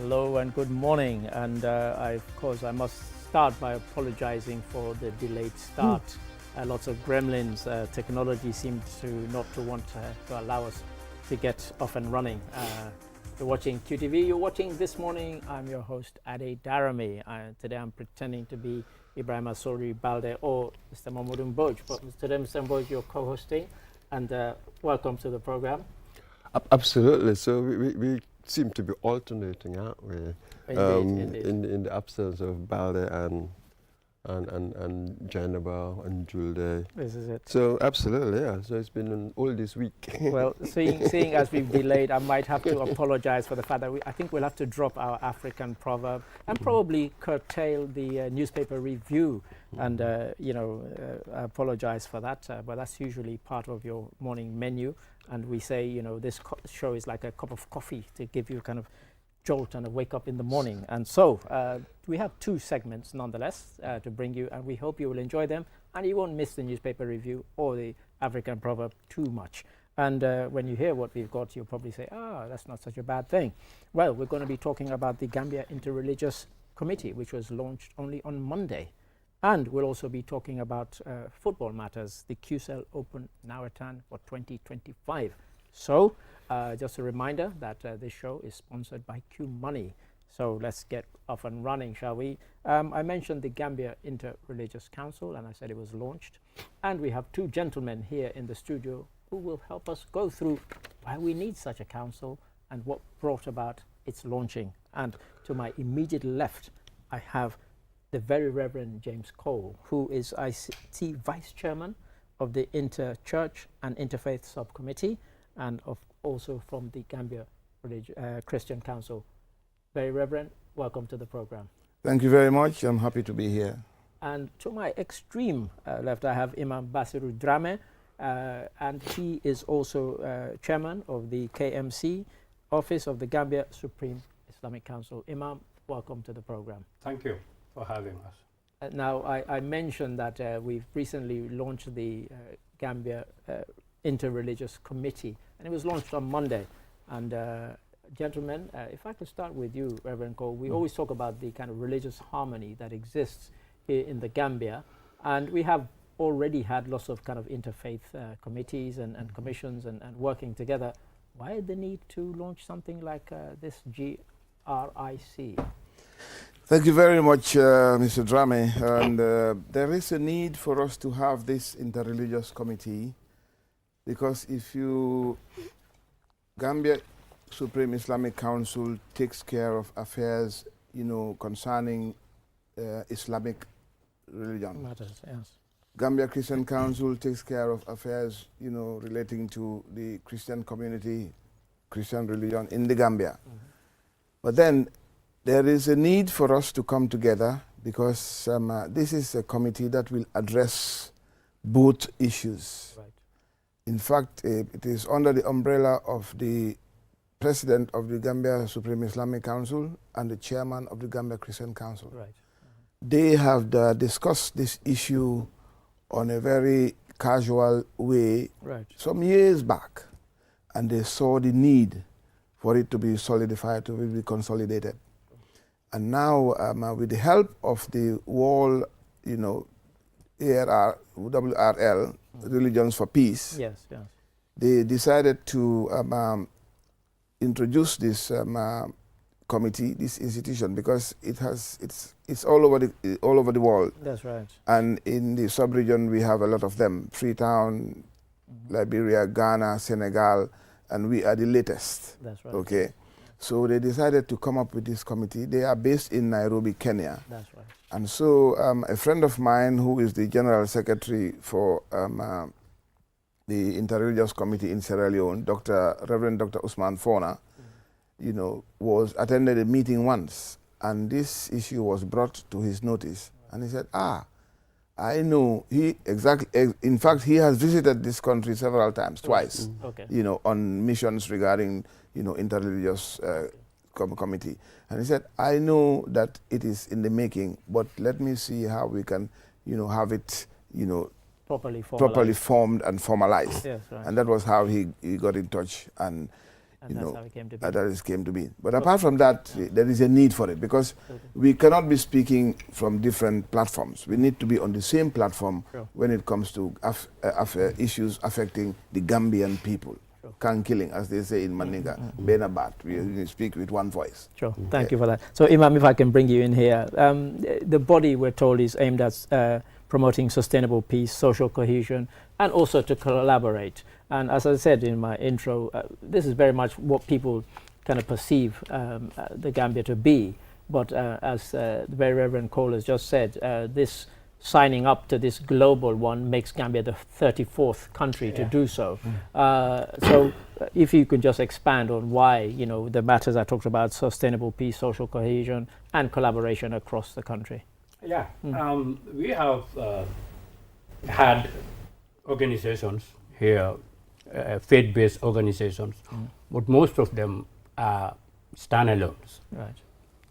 Hello and good morning. And of course, I must start by apologizing for the delayed start. Lots of gremlins. Technology seemed to not to want to allow us to get off and running. You're watching QTV. You're watching This Morning. I'm your host, Ade Darami. Today I'm pretending to be Ibrahim Asori Balde or Mr. Mahmoud Mboj. But today, Mr. Mboj, you're co-hosting. And welcome to the program. Absolutely. So we seem to be alternating, aren't we? Indeed. In the absence of Balde and Janaba and Julde. This is it. So absolutely, yeah. So it's been an all this week. Well, seeing as we've delayed, I might have to apologize for the fact that I think we'll have to drop our African proverb and probably curtail the newspaper review. And I apologize for that. But that's usually part of your morning menu. And we say, this show is like a cup of coffee to give you kind of jolt and a wake up in the morning. And so we have two segments nonetheless to bring you, and we hope you will enjoy them and you won't miss the newspaper review or the African proverb too much. And when you hear what we've got, you'll probably say, that's not such a bad thing. Well, we're going to be talking about the Gambia Interreligious Committee, which was launched only on Monday. And we'll also be talking about football matters, the QCell Open Nawatan for 2025. So just a reminder that this show is sponsored by QMoney. So let's get off and running, shall we? I mentioned the Gambia Interreligious Council, and I said it was launched. And we have two gentlemen here in the studio who will help us go through why we need such a council and what brought about its launching. And to my immediate left, I have the very Reverend James Cole, who is ICT Vice Chairman of the Inter-Church and Interfaith Subcommittee, and also from the Gambia Christian Council. Very Reverend, welcome to the program. Thank you very much. I'm happy to be here. And to my extreme left, I have Imam Basiru Drame, and he is also Chairman of the KMC, Office of the Gambia Supreme Islamic Council. Imam, welcome to the program. Thank you for having us. Now, I mentioned that we've recently launched the Gambia Interreligious Committee, and it was launched on Monday. And gentlemen, if I could start with you, Reverend Cole, we always talk about the kind of religious harmony that exists here in the Gambia, and we have already had lots of kind of interfaith committees and commissions and working together. Why the need to launch something like this GRIC? Thank you very much, Mr. Drame. And there is a need for us to have this interreligious committee, because if Gambia Supreme Islamic Council takes care of affairs, concerning Islamic religion. Matters, yes. Gambia Christian Council takes care of affairs, relating to the Christian community, Christian religion in the Gambia. But then there is a need for us to come together, because this is a committee that will address both issues. Right. In fact, it is under the umbrella of the President of the Gambia Supreme Islamic Council and the Chairman of the Gambia Christian Council. Right. They have discussed this issue on a very casual way some years back, and they saw the need for it to be solidified, to be consolidated. And now, with the help of the WRL, Religions for Peace, yes. they decided to introduce this committee, this institution, because it's all over the world. That's right. And in the sub-region, we have a lot of them: Freetown, Liberia, Ghana, Senegal, and we are the latest. That's right. Okay. So they decided to come up with this committee. They are based in Nairobi, Kenya. That's right. And so a friend of mine who is the General Secretary for the Interreligious Committee in Sierra Leone, Reverend Dr. Usman Fona, was attended a meeting once, and this issue was brought to his notice. And he said, I know, in fact, he has visited this country several times, twice, on missions regarding, interreligious committee. And he said, I know that it is in the making, but let me see how we can, have it, properly formed and formalized. Yes, right. And that was how he got in touch. And And that's how it came to be. That is came to be. But apart from that, there is a need for it because we cannot be speaking from different platforms. We need to be on the same platform when it comes to issues affecting the Gambian people. Can killing, as they say in Maninga, Benabat. We speak with one voice. Sure, thank you for that. So Imam, if I can bring you in here. The body, we're told, is aimed at promoting sustainable peace, social cohesion, and also to collaborate. And as I said in my intro, this is very much what people kind of perceive the Gambia to be. But as the very Reverend Cole has just said, this signing up to this global one makes Gambia the 34th country to do so. So if you could just expand on why, the matters I talked about, sustainable peace, social cohesion, and collaboration across the country. Yeah, we have had organizations here, faith-based organizations, but most of them are standalones. Right.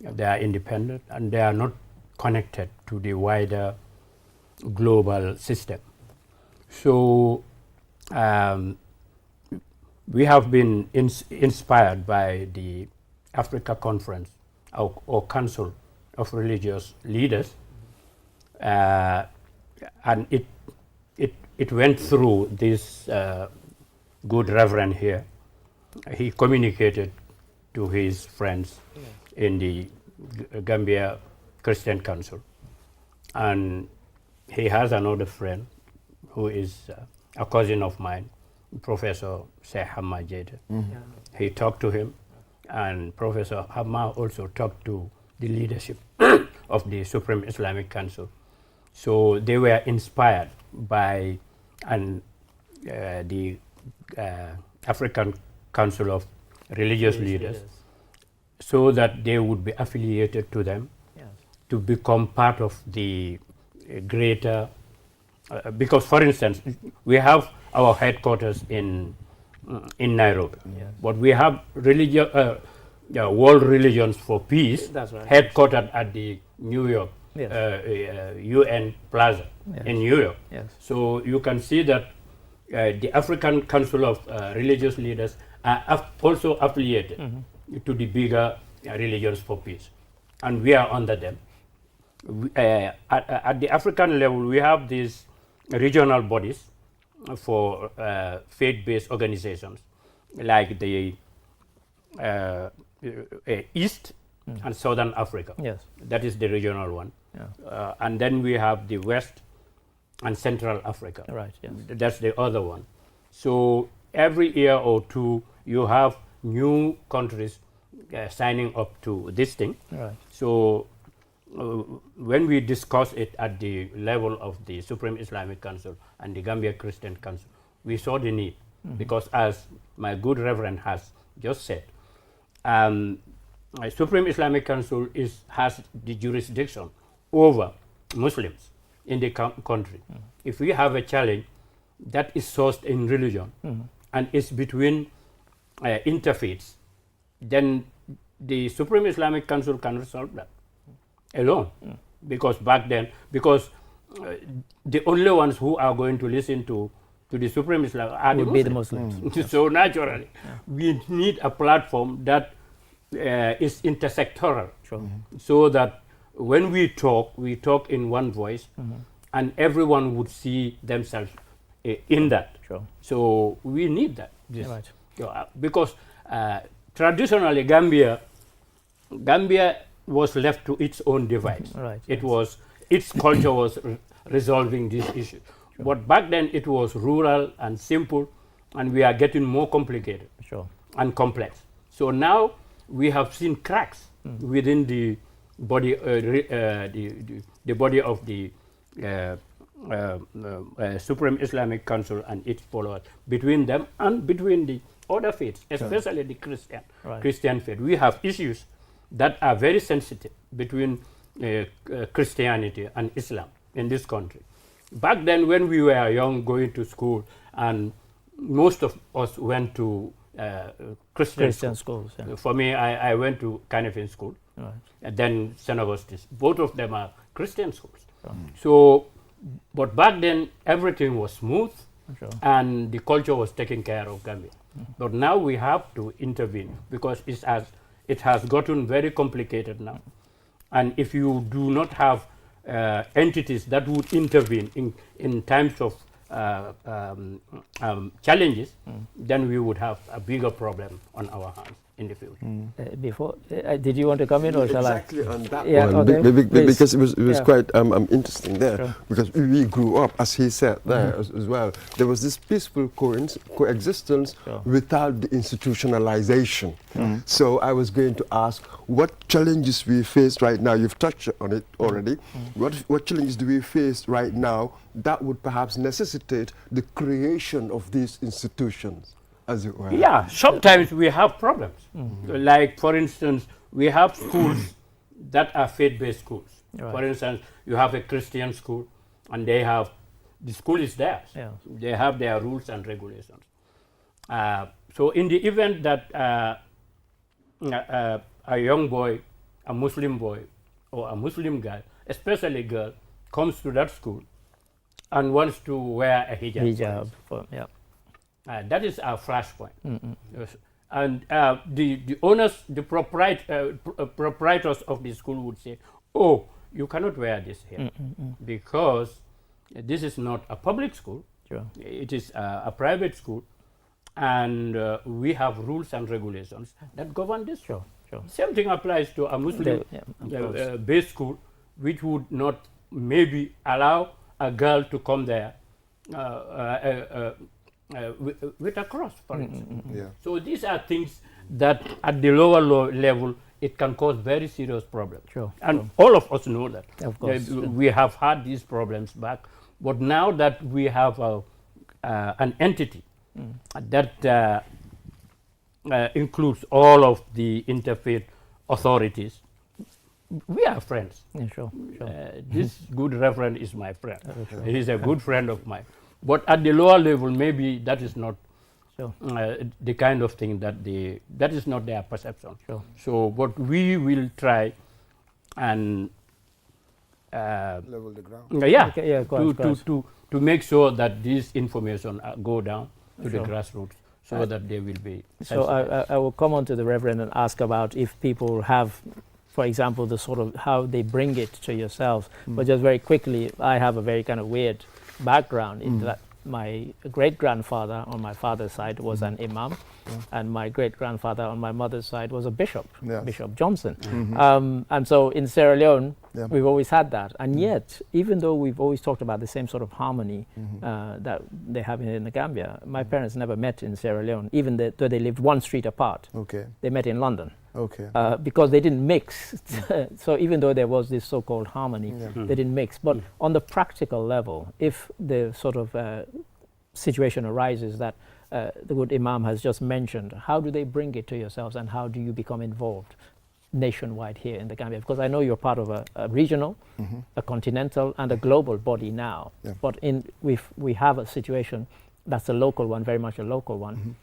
They are independent and they are not connected to the wider global system. So we have been inspired by the Africa Conference or Council of Religious Leaders, and it went through this good reverend here. He communicated to his friends in the Gambia Christian Council, and he has another friend who is a cousin of mine, Professor Sheikh Hamad Jeda. He talked to him, and Professor Hamad also talked to the leadership of the Supreme Islamic Council. So they were inspired by the African Council of Religious Leaders, so that they would be affiliated to them, to become part of the greater, because for instance, we have our headquarters in Nairobi, but we have World Religions for Peace, headquartered at the New York UN Plaza in New York. So you can see that the African Council of Religious Leaders are also affiliated to the bigger Religions for Peace, and we are under them. At the African level, we have these regional bodies for faith-based organizations, like the East and Southern Africa. That is the regional one. And then we have the West and Central Africa. That's the other one. So every year or two, you have new countries signing up to this thing. So when we discuss it at the level of the Supreme Islamic Council and the Gambia Christian Council, we saw the need, because as my good reverend has just said, Supreme Islamic Council has the jurisdiction over Muslims in the country. If we have a challenge that is sourced in religion and is between interfaiths, then the Supreme Islamic Council can resolve that alone, because back then, the only ones who are going to listen to the Supreme Islam are the Muslims. So naturally, we need a platform that is intersectoral, so that when we talk in one voice, and everyone would see themselves in that. So we need that, because traditionally Gambia was left to its own device. Its culture was resolving these issues. But back then it was rural and simple, and we are getting more complicated and complex. So now we have seen cracks within the body, the body of the Supreme Islamic Council and its followers, between them and between the other faiths, especially the Christian faith. We have issues that are very sensitive between Christianity and Islam in this country. Back then, when we were young, going to school, and most of us went to Christian schools. For me, I went to Canifin School, and then St. Augustine's. Both of them are Christian schools. So, but back then, everything was smooth, and the culture was taken care of Gambia. But now we have to intervene because it has gotten very complicated now. And if you do not have entities that would intervene in times of challenges, then we would have a bigger problem on our hands in the future. Did you want to come in, or shall I? Exactly on that Yeah, one, okay. because it was Yeah. quite interesting there, Sure. because we grew up, as he said there as well, there was this peaceful coexistence Sure. without the institutionalization. So I was going to ask, what challenges we face right now? You've touched on it already. What challenges do we face right now that would perhaps necessitate the creation of these institutions, as it were? Yeah, sometimes we have problems. Like, for instance, we have schools that are faith-based schools. Right. For instance, you have a Christian school, and the school is theirs. Yeah. They have their rules and regulations. So in the event that a young boy, a Muslim boy, or a Muslim girl, especially girl, comes to that school and wants to wear a hijab, that is our flashpoint. Yes. And the owners, the proprietors of the school would say, "Oh, you cannot wear this here because this is not a public school. Sure. It is a private school, and we have rules and regulations that govern this." Sure. Same thing applies to a Muslim based school, which would not maybe allow a girl to come there with a cross, for instance. Yeah. So these are things that at the lower level, it can cause very serious problems. Sure. And all of us know that. Of course. We have had these problems back, but now that we have an entity that includes all of the interfaith authorities, we are friends. Yeah, sure. This good reverend is my friend. He's a good friend of mine. But at the lower level, maybe that is not Sure. the kind of thing that is not their perception. Sure. So, but we will try and Level the ground. Okay, yeah, go ahead. to make sure that this information go down to the Sure. grassroots, so that they will be. So I will come on to the Reverend and ask about if people have, for example, the sort of how they bring it to yourselves. But just very quickly, I have a very kind of weird background in that my great-grandfather on my father's side was an imam, and my great-grandfather on my mother's side was a bishop, Yes. Bishop Johnson. And so in Sierra Leone, Yeah. we've always had that. And yet, even though we've always talked about the same sort of harmony that they have in the Gambia, my parents never met in Sierra Leone, even though they lived one street apart. Okay. They met in London. Okay. Because they didn't mix. So even though there was this so-called harmony, they didn't mix. But on the practical level, if the sort of situation arises that the good Imam has just mentioned, how do they bring it to yourselves, and how do you become involved nationwide here in the Gambia? Because I know you're part of a regional, a continental, and a global body now. Yeah. But we have a situation that's a local one, very much a local one.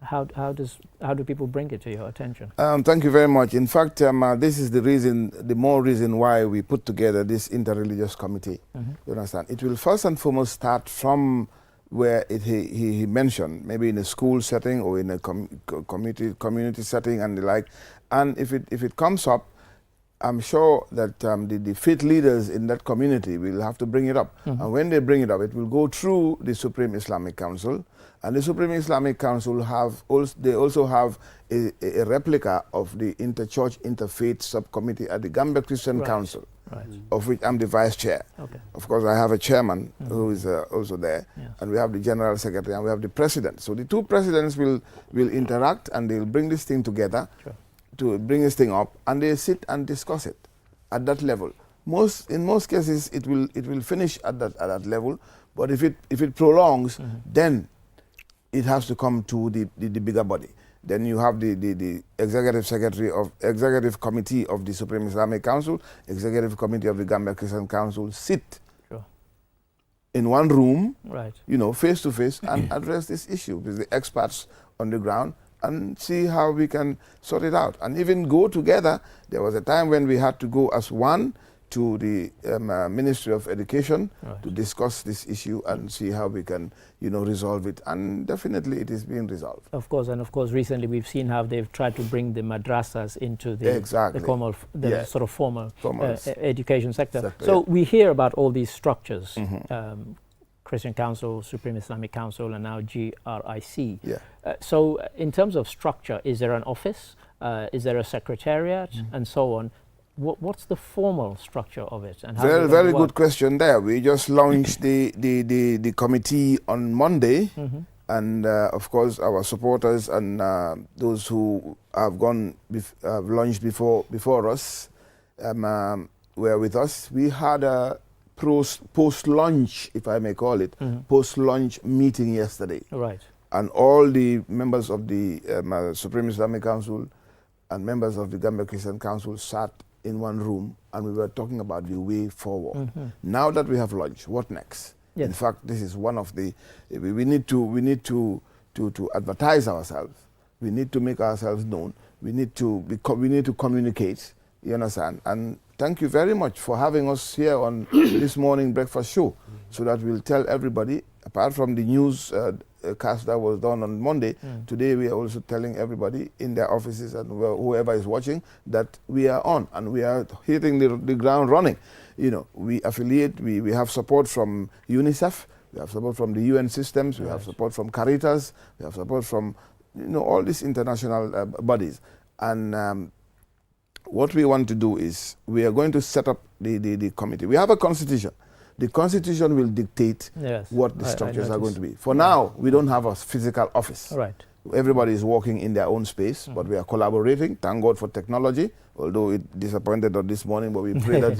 How do people bring it to your attention? Thank you very much. In fact, this is the more reason why we put together this interreligious committee. You understand? It will first and foremost start from where he mentioned, maybe in a school setting or in a community setting and the like. And if it comes up, I'm sure that the faith leaders in that community will have to bring it up. And when they bring it up, it will go through the Supreme Islamic Council. And the Supreme Islamic Council they also have a replica of the Interchurch Interfaith Subcommittee at the Gambia Christian Council, of which I'm the vice chair. Okay. Of course, I have a chairman who is also there, Yeah. and we have the general secretary, and we have the president. So the two presidents will interact, and they'll bring this thing together to bring this thing up, and they sit and discuss it at that level. In most cases, it will finish at that level. But if it prolongs, then it has to come to the bigger body. Then you have the executive committee of the Supreme Islamic Council, executive committee of the Gambia Christian Council sit in one room, face to face, and address this issue with the experts on the ground and see how we can sort it out. And even go together. There was a time when we had to go as one to the Ministry of Education to discuss this issue and see how we can, resolve it. And definitely it is being resolved. Of course, and of course, recently we've seen how they've tried to bring the madrasas into the sort of formal education sector. So we hear about all these structures, Christian Council, Supreme Islamic Council, and now GRIC. So in terms of structure, is there an office? Is there a secretariat and so on? What's the formal structure of it? And how very good question there. We just launched the committee on Monday, and of course our supporters and those who have have launched before us were with us. We had a post-launch, if I may call it, post-launch meeting yesterday. Right. And all the members of the Supreme Islamic Council and members of the Gambia Christian Council sat in one room, and we were talking about the way forward. Now that we have launched, what next? Yes. In fact, this is one of the, we need to advertise ourselves. We need to make ourselves known. We need to communicate, you understand? And thank you very much for having us here on this morning breakfast show, so that we'll tell everybody, apart from the news cast that was done on Monday, today we are also telling everybody in their offices and whoever is watching that we are on and we are hitting the ground running. We affiliate, we have support from UNICEF, we have support from the UN systems, we have support from Caritas, we have support from all these international bodies. And what we want to do is we are going to set up the committee. We have a constitution. The constitution will dictate what the structures are going to be. For now, we don't have a physical office. Right. Everybody is working in their own space, but we are collaborating. Thank God for technology, although it disappointed us this morning, but we pray that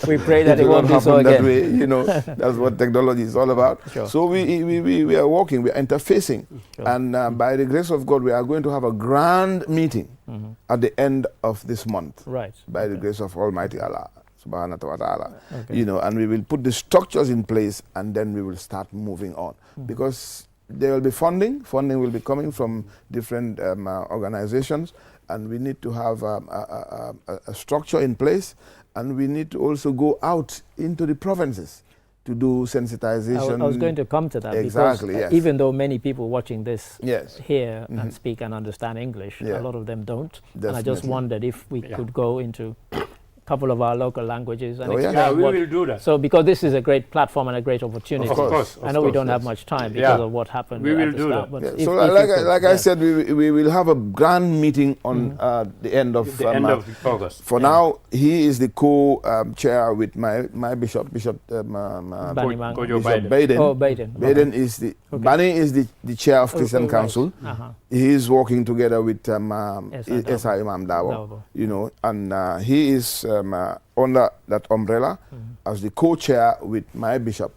we pray that it won't be so that again. way. That's what technology is all about. Sure. So we are working, we are interfacing, and by the grace of God, we are going to have a grand meeting at the end of this month. Right. By the grace of Almighty Allah. And we will put the structures in place, and then we will start moving on, because there will be funding will be coming from different organizations, and we need to have a structure in place, and we need to also go out into the provinces to do sensitization. I was going to come to that, exactly, because yes. Even though many people watching this yes. hear and speak and understand English, a lot of them don't. Definitely. And I just wondered if we could go into couple of our local languages and we will do that. So because this is a great platform and a great opportunity. Of course. I know we don't have much time because of what happened. We will at the do start, that. but So like I said, we will have a grand meeting on the end of August. For now, he is the co-chair with my Bishop Baden. Oh, Baden. Baden is the Bani is the chair of Christian Council. He is working together with S.I. Imam Dawo, and he is under that umbrella as the co-chair with my Bishop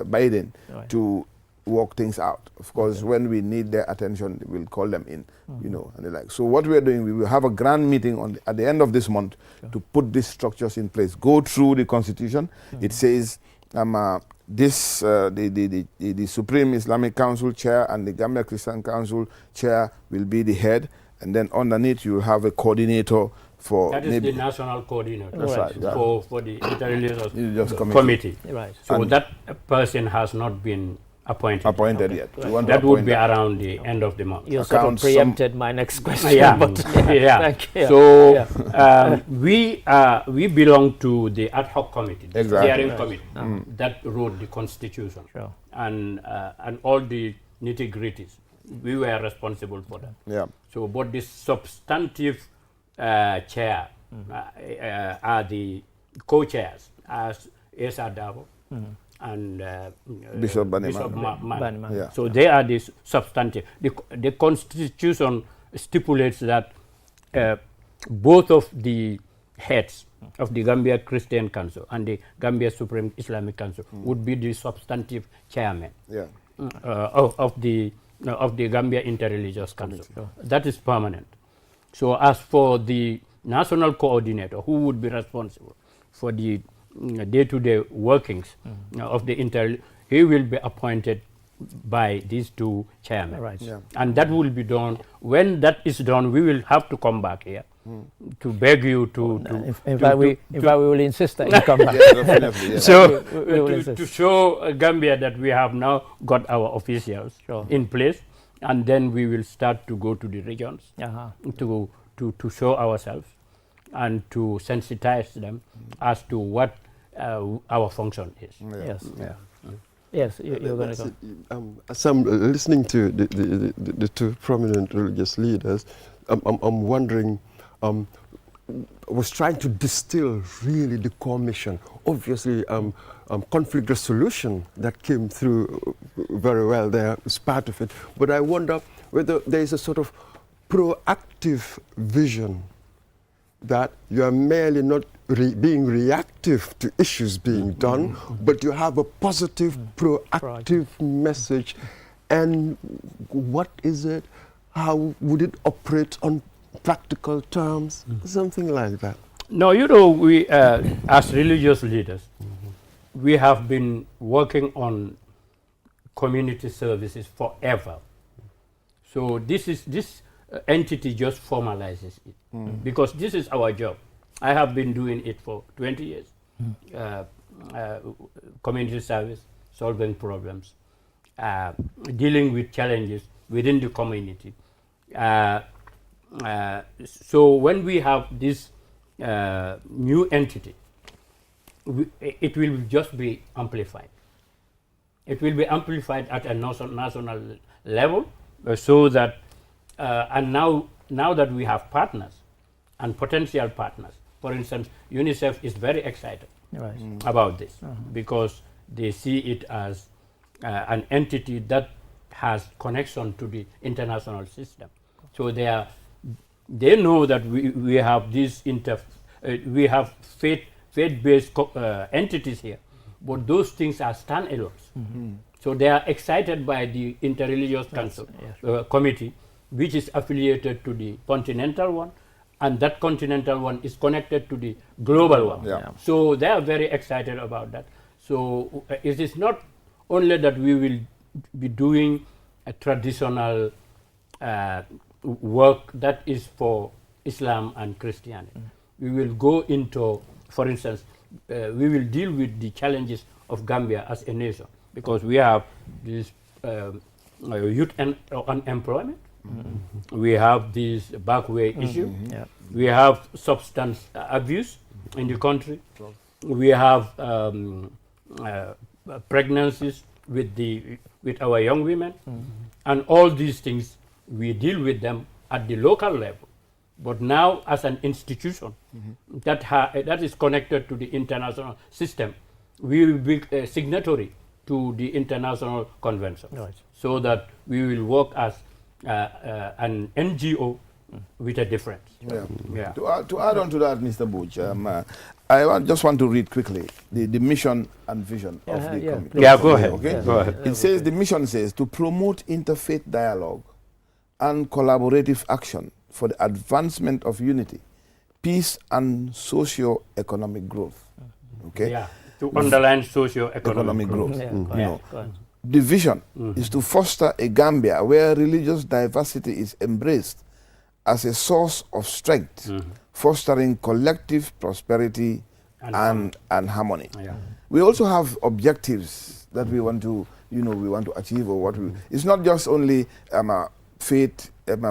Baden, to work things out. Of course, when we need their attention, we'll call them in, and the like. So what we are doing, we will have a grand meeting at the end of this month to put these structures in place. Go through the constitution. It says the Supreme Islamic Council chair and the Gambia Christian Council chair will be the head, and then underneath you will have a coordinator for that is the national coordinator. That's right. For the Interreligious committee. Right. So and that person has not been appointed yet. Right. That would be around the end of the month. You sort of preempted my next question. But thank you. So we belong to the ad hoc committee, the steering committee that wrote the constitution, and all the nitty-gritties. We were responsible for that. Yeah. So, but the substantive chair are the co-chairs as Esa Davo and Bishop Bani. So they are the substantive. The constitution stipulates that both of the heads of the Gambia Christian Council and the Gambia Supreme Islamic Council would be the substantive chairman of the Gambia Interreligious Council. That is permanent. So as for the national coordinator, who would be responsible for the day-to-day workings of the he will be appointed by these two chairmen. Right. And that will be done. When that is done, we will have to come back here to beg you to. In fact, we will insist that you come back. Yeah, definitely. Yeah. So we will insist. to show Gambia that we have now got our officials in place, and then we will start to go to the regions to show ourselves and to sensitize them as to what our function is. Yes. Yeah. Yes, you're going to go. As I'm listening to the two prominent religious leaders, I'm wondering, I was trying to distill really the core mission. Obviously, conflict resolution that came through very well there is part of it. But I wonder whether there is a sort of proactive vision that you are merely not being reactive to issues being done, but you have a positive, proactive message. And what is it? How would it operate on practical terms? Something like that. No, you know, we as religious leaders, we have been working on community services forever. So this entity just formalizes it because this is our job. I have been doing it for 20 years. Community service, solving problems, dealing with challenges within the community. So when we have this new entity, it will just be amplified. It will be amplified at a national level, so that and now that we have partners and potential partners, for instance, UNICEF is very excited about this because they see it as an entity that has connection to the international system. So they know that we have these we have faith-based entities here, but those things are standalones. So they are excited by the Interreligious Council committee, which is affiliated to the continental one, and that continental one is connected to the global one. So they are very excited about that. So it is not only that we will be doing a traditional work that is for Islam and Christianity. We will go into, for instance, we will deal with the challenges of Gambia as a nation, because we have this youth unemployment. We have this backway issue. We have substance abuse in the country. We have pregnancies with our young women, and all these things we deal with them at the local level. But now, as an institution that is connected to the international system, we will be a signatory to the international convention, so that we will work as an NGO with a difference. To add on to that, Mr. Butch, I just want to read quickly the mission and vision of the committee. Go ahead. Okay? Go ahead. It says, the mission says, to promote interfaith dialogue and collaborative action for the advancement of unity, peace, and socio-economic growth. Okay? To underline socio-economic growth. The vision is to foster a Gambia where religious diversity is embraced as a source of strength, fostering collective prosperity and harmony. We also have objectives that we want to, achieve, or what we. It's not just only faith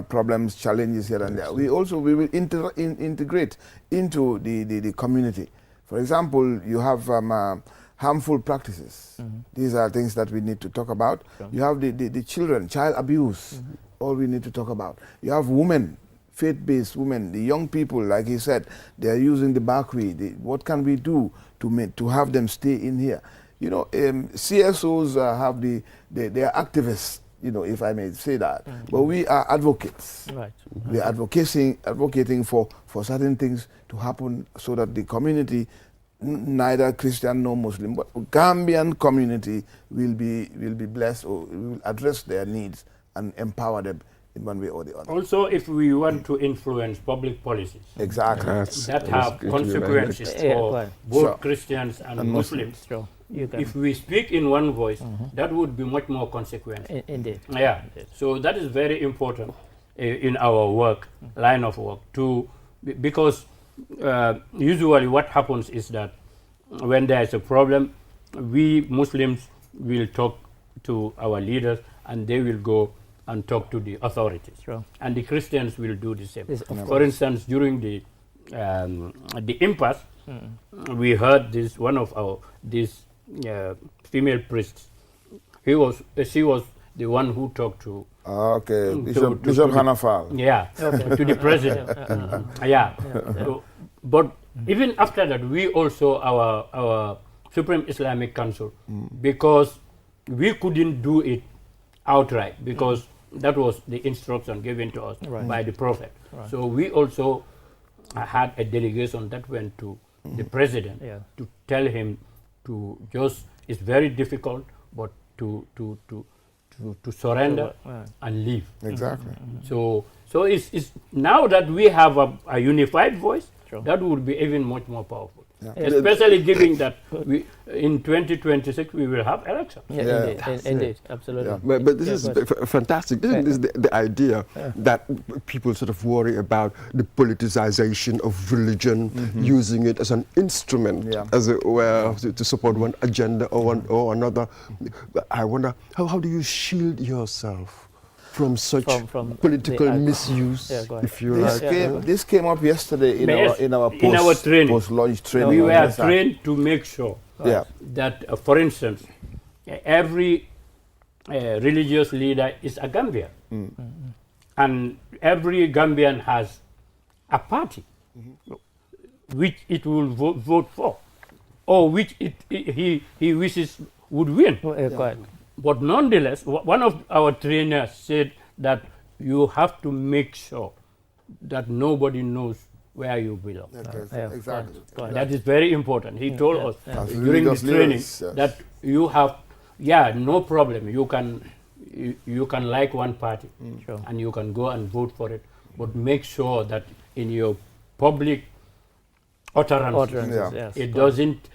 problems, challenges here and there. We will integrate into the community. For example, you have harmful practices. These are things that we need to talk about. You have the children, child abuse, all we need to talk about. You have women, faith-based women, the young people, like he said, they are using the back way. What can we do to have them stay in here? CSOs have they are activists, if I may say that. But we are advocates. We are advocating for certain things to happen so that the community, neither Christian nor Muslim, but Gambian community will be blessed, or will address their needs and empower them in one way or the other. Also, if we want to influence public policies that have consequences for both Christians and Muslims, if we speak in one voice, that would be much more consequential. Indeed. So that is very important in our work, line of work, to because usually what happens is that when there is a problem, we Muslims will talk to our leaders and they will go and talk to the authorities. Sure. And the Christians will do the same. Yes, of For course. instance, during the impasse, we heard this one of our female priests. She was the one who talked to Okay, to Bishop Hanafal. to the president. So, but even after that, we also our Supreme Islamic Council, because we couldn't do it outright because that was the instruction given to us by the Prophet. So we also had a delegation that went to the president to tell him to just, it's very difficult, but to surrender and leave. Exactly. So it's now that we have a unified voice, that would be even much more powerful. Especially given that we, in 2026 we will have elections. Indeed, absolutely. But this is fantastic. Isn't this the idea that people sort of worry about the politicization of religion, using it as an instrument, as it were, to support one agenda or another? I wonder, how do you shield yourself from such from political misuse, if you like? This came up yesterday in our training. Post-launch training. We were trained to make sure that, for instance, every religious leader is a Gambian, and every Gambian has a party which it will vote for, or which he wishes would win. But nonetheless, one of our trainers said that you have to make sure that nobody knows where you belong. Exactly. That is very important. He told us during the training that you have, no problem. You can like one party and you can go and vote for it, but make sure that in your public utterances, it doesn't.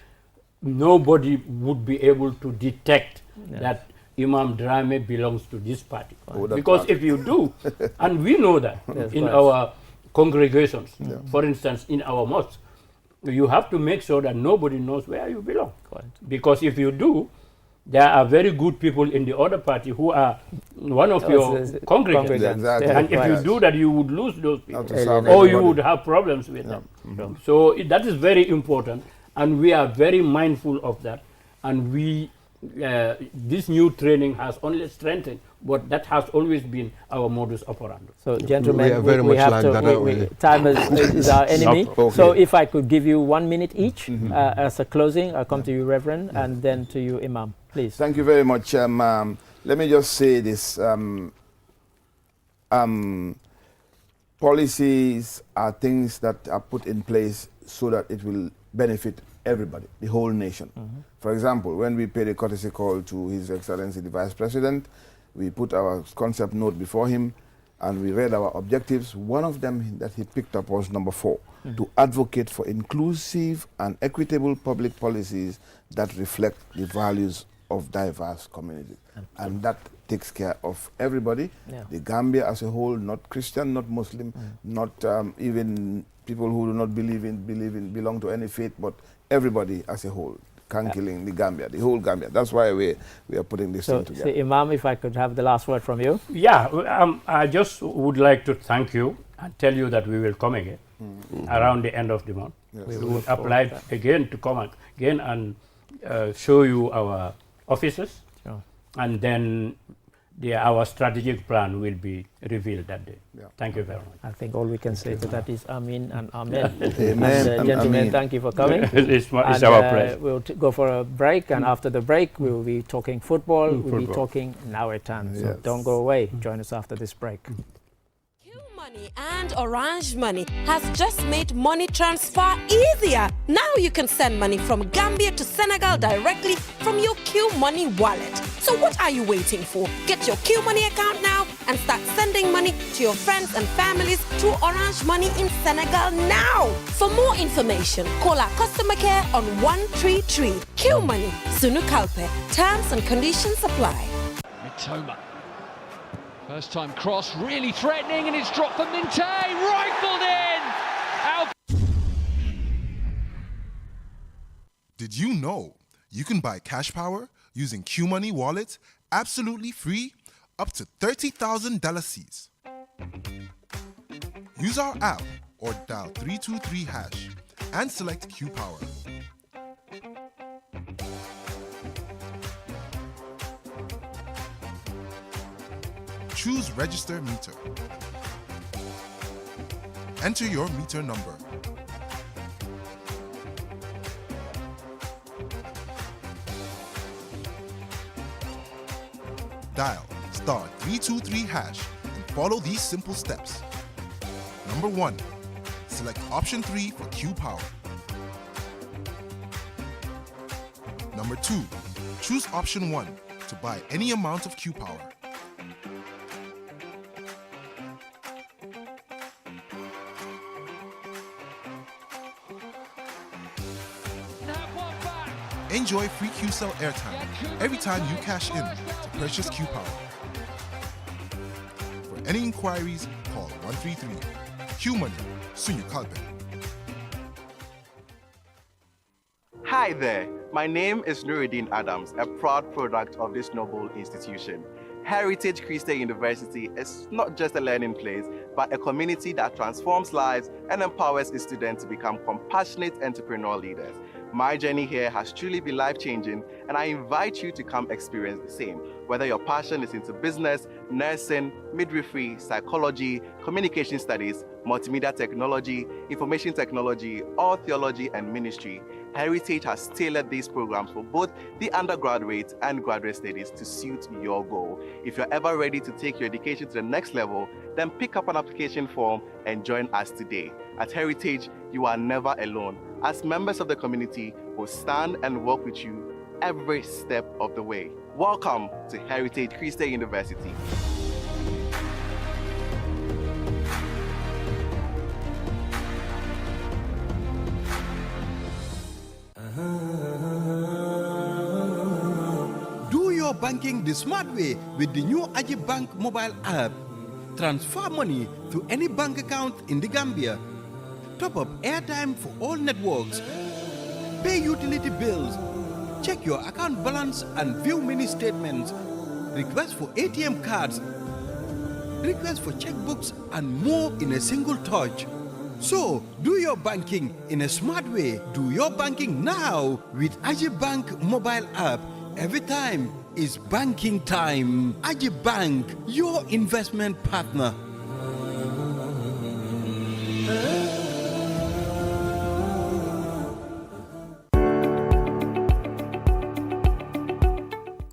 Nobody would be able to detect that Imam Drame belongs to this party. Because if you do, and we know that in our congregations, for instance, in our mosques, you have to make sure that nobody knows where you belong. Because if you do, there are very good people in the other party who are one of your congregants. And if you do that, you would lose those people. Or you would have problems with them. So that is very important. And we are very mindful of that. And this new training has only strengthened, but that has always been our modus operandi. So, gentlemen, we are very much have like to. that, Time is our enemy. Okay. So, if I could give you 1 minute each as a closing, I'll come to you, Reverend, and then to you, Imam. Please. Thank you very much. Let me just say this. Policies are things that are put in place so that it will benefit everybody, the whole nation. For example, when we paid a courtesy call to His Excellency the Vice President, we put our concept note before him and we read our objectives. One of them that he picked up was number 4, to advocate for inclusive and equitable public policies that reflect the values of diverse communities. And that takes care of everybody, the Gambia as a whole, not Christian, not Muslim, not even people who do not belong to any faith, but everybody as a whole, Kankiling, the Gambia, the whole Gambia. That's why we are putting this thing together. So, Imam, if I could have the last word from you. I just would like to thank you and tell you that we will come again around the end of the month. We will apply again to come again and show you our offices, and then our strategic plan will be revealed that day. Thank you very much. I think all we can say to that is Amin and Amen. Amen. And, gentlemen, thank you for coming. It's our pleasure. We'll go for a break, and after the break, we will be talking football. We'll be talking Nawetan. So don't go away. Join us after this break. QMoney and Orange Money has just made money transfer easier. Now you can send money from Gambia to Senegal directly from your QMoney wallet. So what are you waiting for? Get your QMoney account now and start sending money to your friends and families through Orange Money in Senegal now. For more information, call our customer care on 133. QMoney, Sunu Kalpe. Terms and conditions apply. Mitoma. First time cross, really threatening, and it's dropped for Minte, rifled in! Did you know you can buy cash power using QMoney wallet absolutely free up to 30,000 $. Use our app or dial 323 hash and select Q Power. Choose register meter. Enter your meter number. Dial *323 hash and follow these simple steps. Number 1, select option 3 for Q Power. Number 2, choose option 1 to buy any amount of Q Power. Enjoy free QCell airtime every time you cash in to purchase Q Power. For any inquiries, call 133. QMoney, Sunyu Kalbe. Hi there, my name is Nuruddin Adams, a proud product of this noble institution. Heritage Christian University is not just a learning place, but a community that transforms lives and empowers its students to become compassionate entrepreneurial leaders. My journey here has truly been life-changing, and I invite you to come experience the same. Whether your passion is into business, nursing, midwifery, psychology, communication studies, multimedia technology, information technology, or theology and ministry, Heritage has tailored these programs for both the undergraduate and graduate studies to suit your goal. If you're ever ready to take your education to the next level, then pick up an application form and join us today. At Heritage, you are never alone, as members of the community will stand and walk with you every step of the way. Welcome to Heritage Christian University. Do your banking the smart way with the new Ajib Bank mobile app. Transfer money to any bank account in the Gambia. Top up airtime for all networks. Pay utility bills. Check your account balance and view mini statements. Request for ATM cards. Request for checkbooks and more in a single touch. So, do your banking in a smart way. Do your banking now with Ajib Bank mobile app. Every time is banking time. Ajib Bank, your investment partner.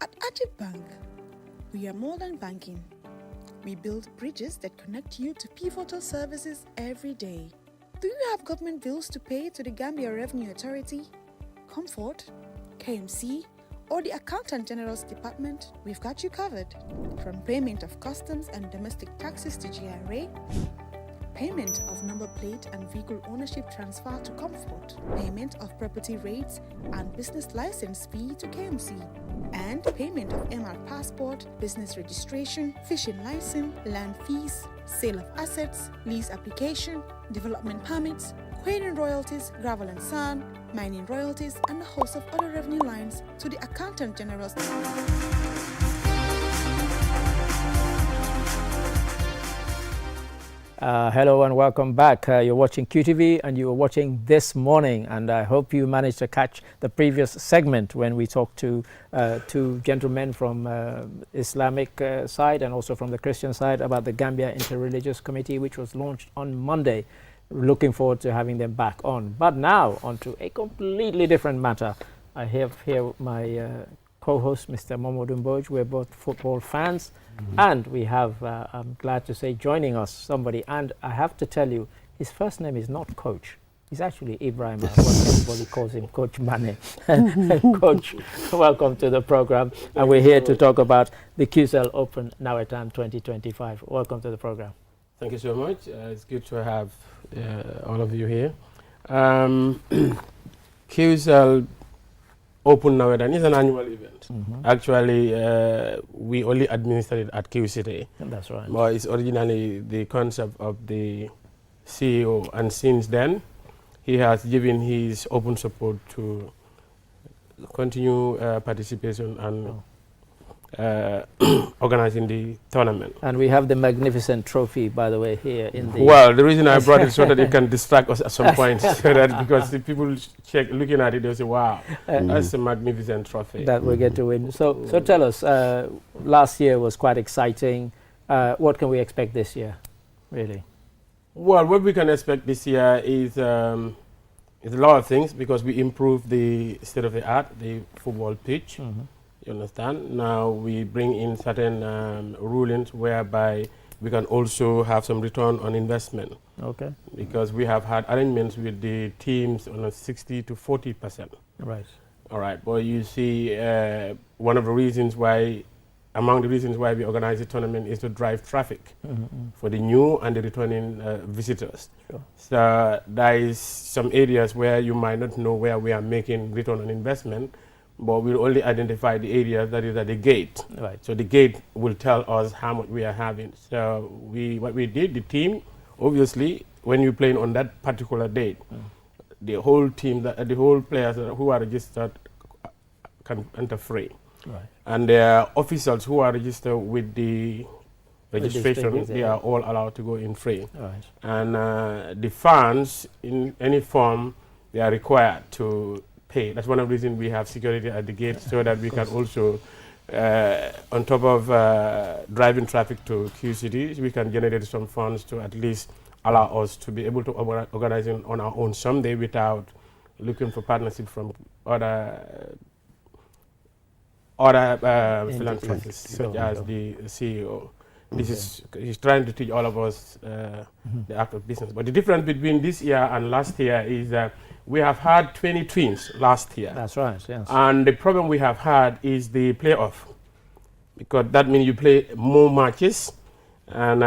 At Ajib Bank, we are more than banking. We build bridges that connect you to pivotal services every day. Do you have government bills to pay to the Gambia Revenue Authority, Comfort, KMC, or the Accountant General's Department? We've got you covered. From payment of customs and domestic taxes to GRA, payment of number plate and vehicle ownership transfer to Comfort, payment of property rates and business license fee to KMC, and payment of MR passport, business registration, fishing license, land fees, sale of assets, lease application, development permits, quarrying royalties, gravel and sand, mining royalties, and a host of other revenue lines to the Accountant General's. Hello and welcome back. You're watching QTV and you were watching This Morning, and I hope you managed to catch the previous segment when we talked to two gentlemen from Islamic side and also from the Christian side about the Gambia Interreligious Committee, which was launched on Monday. Looking forward to having them back on. But now on to a completely different matter. I have here my co-host, Mr. Momodou Mboj. We're both football fans. And we have, I'm glad to say, joining us somebody, and I have to tell you, his first name is not Coach. He's actually Ibrahim, what everybody calls him, Coach Mane. Coach, welcome to the program. And we're here to talk about the QCell Open Nawetan 2025. Welcome to the program. Thank you so much. It's good to have all of you here. QCell Open Nawetan is an annual event. Actually, we only administer it at QCity. That's right. But it's originally the concept of the CEO, and since then, he has given his open support to continue participation and organizing the tournament. And we have the magnificent trophy, by the way, here in the... Well, the reason I brought it so that it can distract us at some point, so that because the people looking at it, they'll say, wow, that's a magnificent trophy. That we get to win. So tell us, last year was quite exciting. What can we expect this year, really? Well, what we can expect this year is a lot of things, because we improved the state of the art, the football pitch. You understand? Now we bring in certain rulings whereby we can also have some return on investment. Okay. Because we have had arrangements with the teams on a 60 to 40%. Right. All right. But you see, one of the reasons why, among the reasons why we organize the tournament is to drive traffic for the new and the returning visitors. Sure. So there is some areas where you might not know where we are making return on investment, but we'll only identify the areas that is at the gate. Right. So the gate will tell us how much we are having. So what we did, the team, obviously, when you're playing on that particular date, the whole team, the whole players who are registered can enter free. Right. And there are officials who are registered with the registration, they are all allowed to go in free. Right. And the fans, in any form, they are required to pay. That's one of the reasons we have security at the gate, so that we can also, on top of driving traffic to QCD, we can generate some funds to at least allow us to be able to organize on our own someday without looking for partnership from other philanthropists, such as the CEO. He's trying to teach all of us the act of business. But the difference between this year and last year is that we have had 20 teams last year. That's right, yes. And the problem we have had is the playoff, because that means you play more matches, and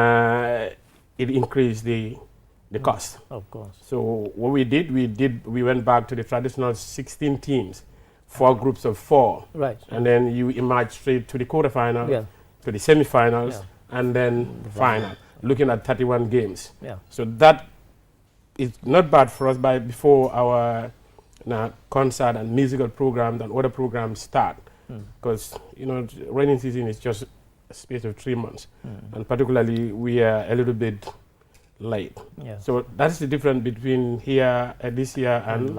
it increased the cost. Of course. So what we went back to the traditional 16 teams, 4 groups of 4. Right. And then you emerge straight to the quarterfinal, to the semifinals, and then the final, looking at 31 games. Yeah. So that is not bad for us before our concert and musical programs and other programs start. Because, rainy season is just a space of 3 months. And particularly, we are a little bit late. Yeah. So that's the difference between here, this year and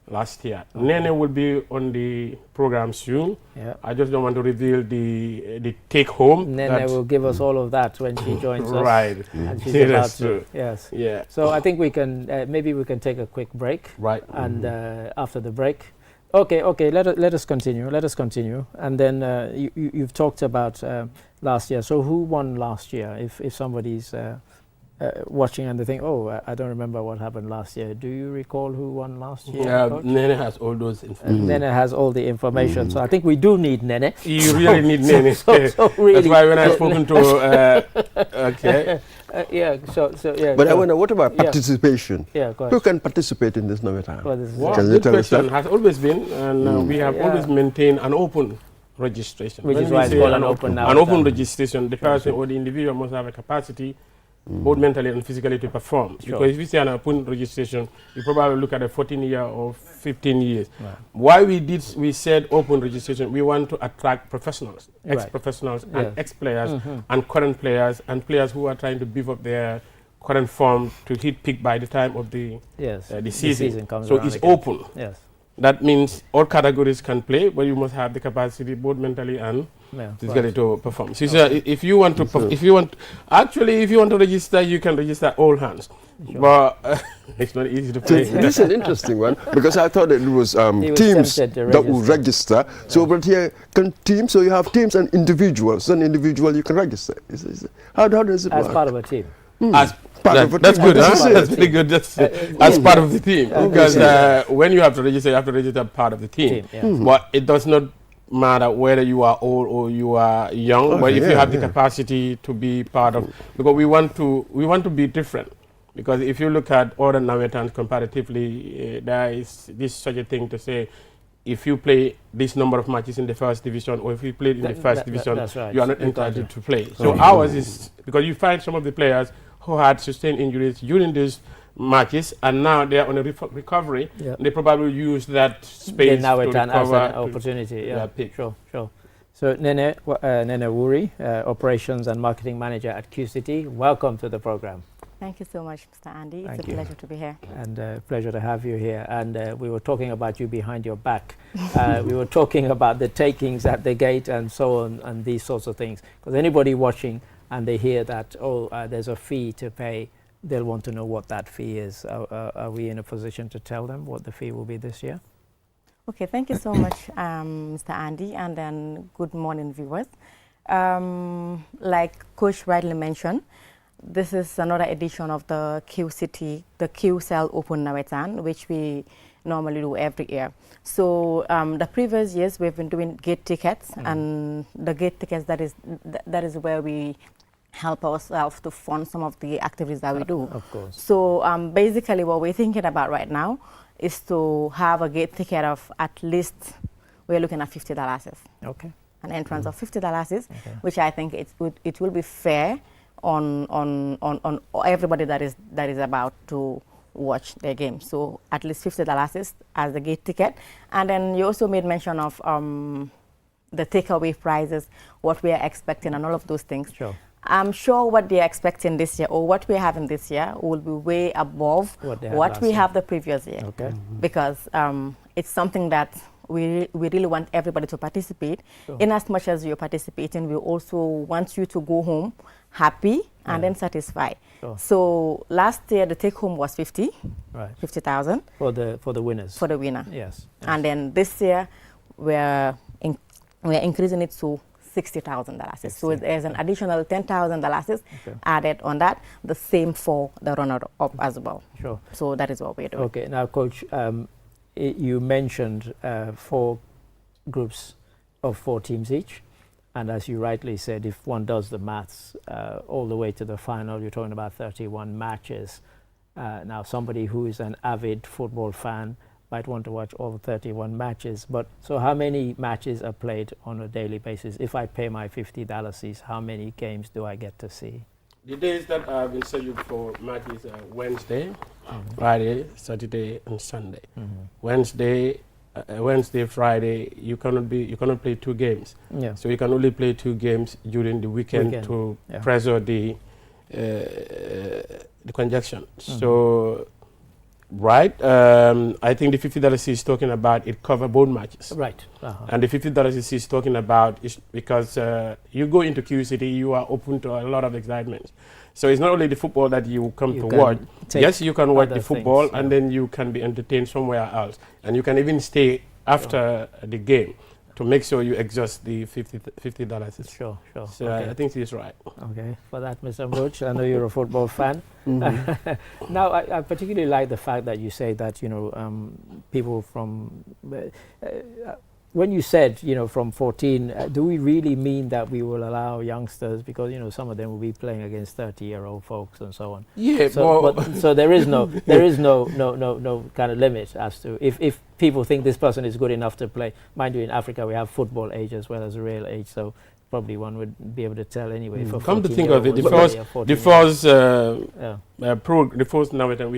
last year. Okay. Nene will be on the program soon. Yeah. I just don't want to reveal the take home. Nene will give us all of that when she joins us. Right. And she's about to. Yes. Yeah. So I think we can maybe we can take a quick break. Right. And after the break, okay. Let us continue. And then you've talked about last year. So who won last year? If somebody's watching and they think, oh, I don't remember what happened last year. Do you recall who won last year? Yeah, Nene has all those information. Nene has all the information. So I think we do need Nene. You really need Nene. So really that's why when I've spoken to, okay. Yeah. But I wonder, what about participation? Yeah, go ahead. Who can participate in this Novetan? Well, good question. Has always been, and we have always maintained an open registration. Which is why it's called an open now. An open registration. The person or the individual must have a capacity, both mentally and physically, to perform. Sure. Because if you say an open registration, you probably look at a 14-year or 15 years. Right. Why we said open registration, we want to attract professionals, ex-professionals and ex-players and current players and players who are trying to beef up their current form to hit peak by the time of the season. So it's open. Yes. That means all categories can play, but you must have the capacity both mentally and physically to perform. So if you want to register, you can register all hands. Sure. But it's not easy to play. This is an interesting one, because I thought that it was teams that will register. So but here, teams, so you have teams and individuals. An individual you can register. How does it work? As part of a team. That's good. That's pretty good. That's as part of the team. Because when you have to register part of the team. But it does not matter whether you are old or you are young. But if you have the capacity to be part of, because we want to be different. Because if you look at other Navetans comparatively, there is this such a thing to say, if you play this number of matches in the first division, or if you played in the first division, you are not entitled to play. So ours is, because you find some of the players who had sustained injuries during this matches, and now they are on a recovery. Yeah. They probably use that space now to as recover an opportunity. Yeah, pick. Sure. So Nene Wuri, Operations and Marketing Manager at QCity, welcome to the program. Thank you so much, Mr. Andy. It's a pleasure to be here. And pleasure to have you here. And we were talking about you behind your back. We were talking about the takings at the gate and so on, and these sorts of things. Because anybody watching and they hear that, there's a fee to pay, they'll want to know what that fee is. Are we in a position to tell them what the fee will be this year? Okay, thank you so much, Mr. Andy, and then good morning, viewers. Like Coach rightly mentioned, this is another edition of the QCell Open Nawetan, which we normally do every year. So the previous years we've been doing gate tickets, and the gate tickets, that is where we help ourselves to fund some of the activities that we do. Of course. So basically what we're thinking about right now is to have a gate ticket of at least, we're looking at $50. Okay. An entrance of $50, which I think it will be fair on everybody that is about to watch their game. So at least $50 as the gate ticket. And then you also made mention of the takeaway prizes, what we are expecting and all of those things. Sure. I'm sure what they're expecting this year, or what we're having this year, will be way above what we have the previous year. Okay. Because it's something that we really want everybody to participate. Sure. In as much as you're participating, we also want you to go home happy and then satisfied. Sure. So last year the take home was 50, right, 50,000 for the winners. For the winner. Yes. And then this year we're increasing it to $60,000. So there's an additional $10,000 added on that. The same for the runner-up as well. Sure. So that is what we're doing. Okay. Now, Coach, you mentioned 4 groups of 4 teams each. And as you rightly said, if one does the maths all the way to the final, you're talking about 31 matches. Now, somebody who is an avid football fan might want to watch all 31 matches. But so how many matches are played on a daily basis? If I pay my $50, how many games do I get to see? The days that have been scheduled for matches are Wednesday, Friday, Saturday, and Sunday. Wednesday, Friday, you cannot play 2 games. Yeah. So you can only play 2 games during the weekend. To preserve the conjunction. So, right, I think the $50 is talking about it cover both matches. Right. And the $50 is talking about is because you go into QCity, you are open to a lot of excitement. So it's not only the football that you come to watch. Yes, you can watch the football, and then you can be entertained somewhere else. And you can even stay after the game to make sure you exhaust the $50. Sure. So I think he's right. Okay, for that, Mr. Mboch, I know you're a football fan. Now, I particularly like the fact that you say that, people from, when you said, from 14, do we really mean that we will allow youngsters, because, some of them will be playing against 30-year-old folks and so on. Yeah, so there is no kind of limit as to if people think this person is good enough to play. Mind you, in Africa we have football age as well as real age, so probably one would be able to tell anyway. Come to think of it, the first Nawetan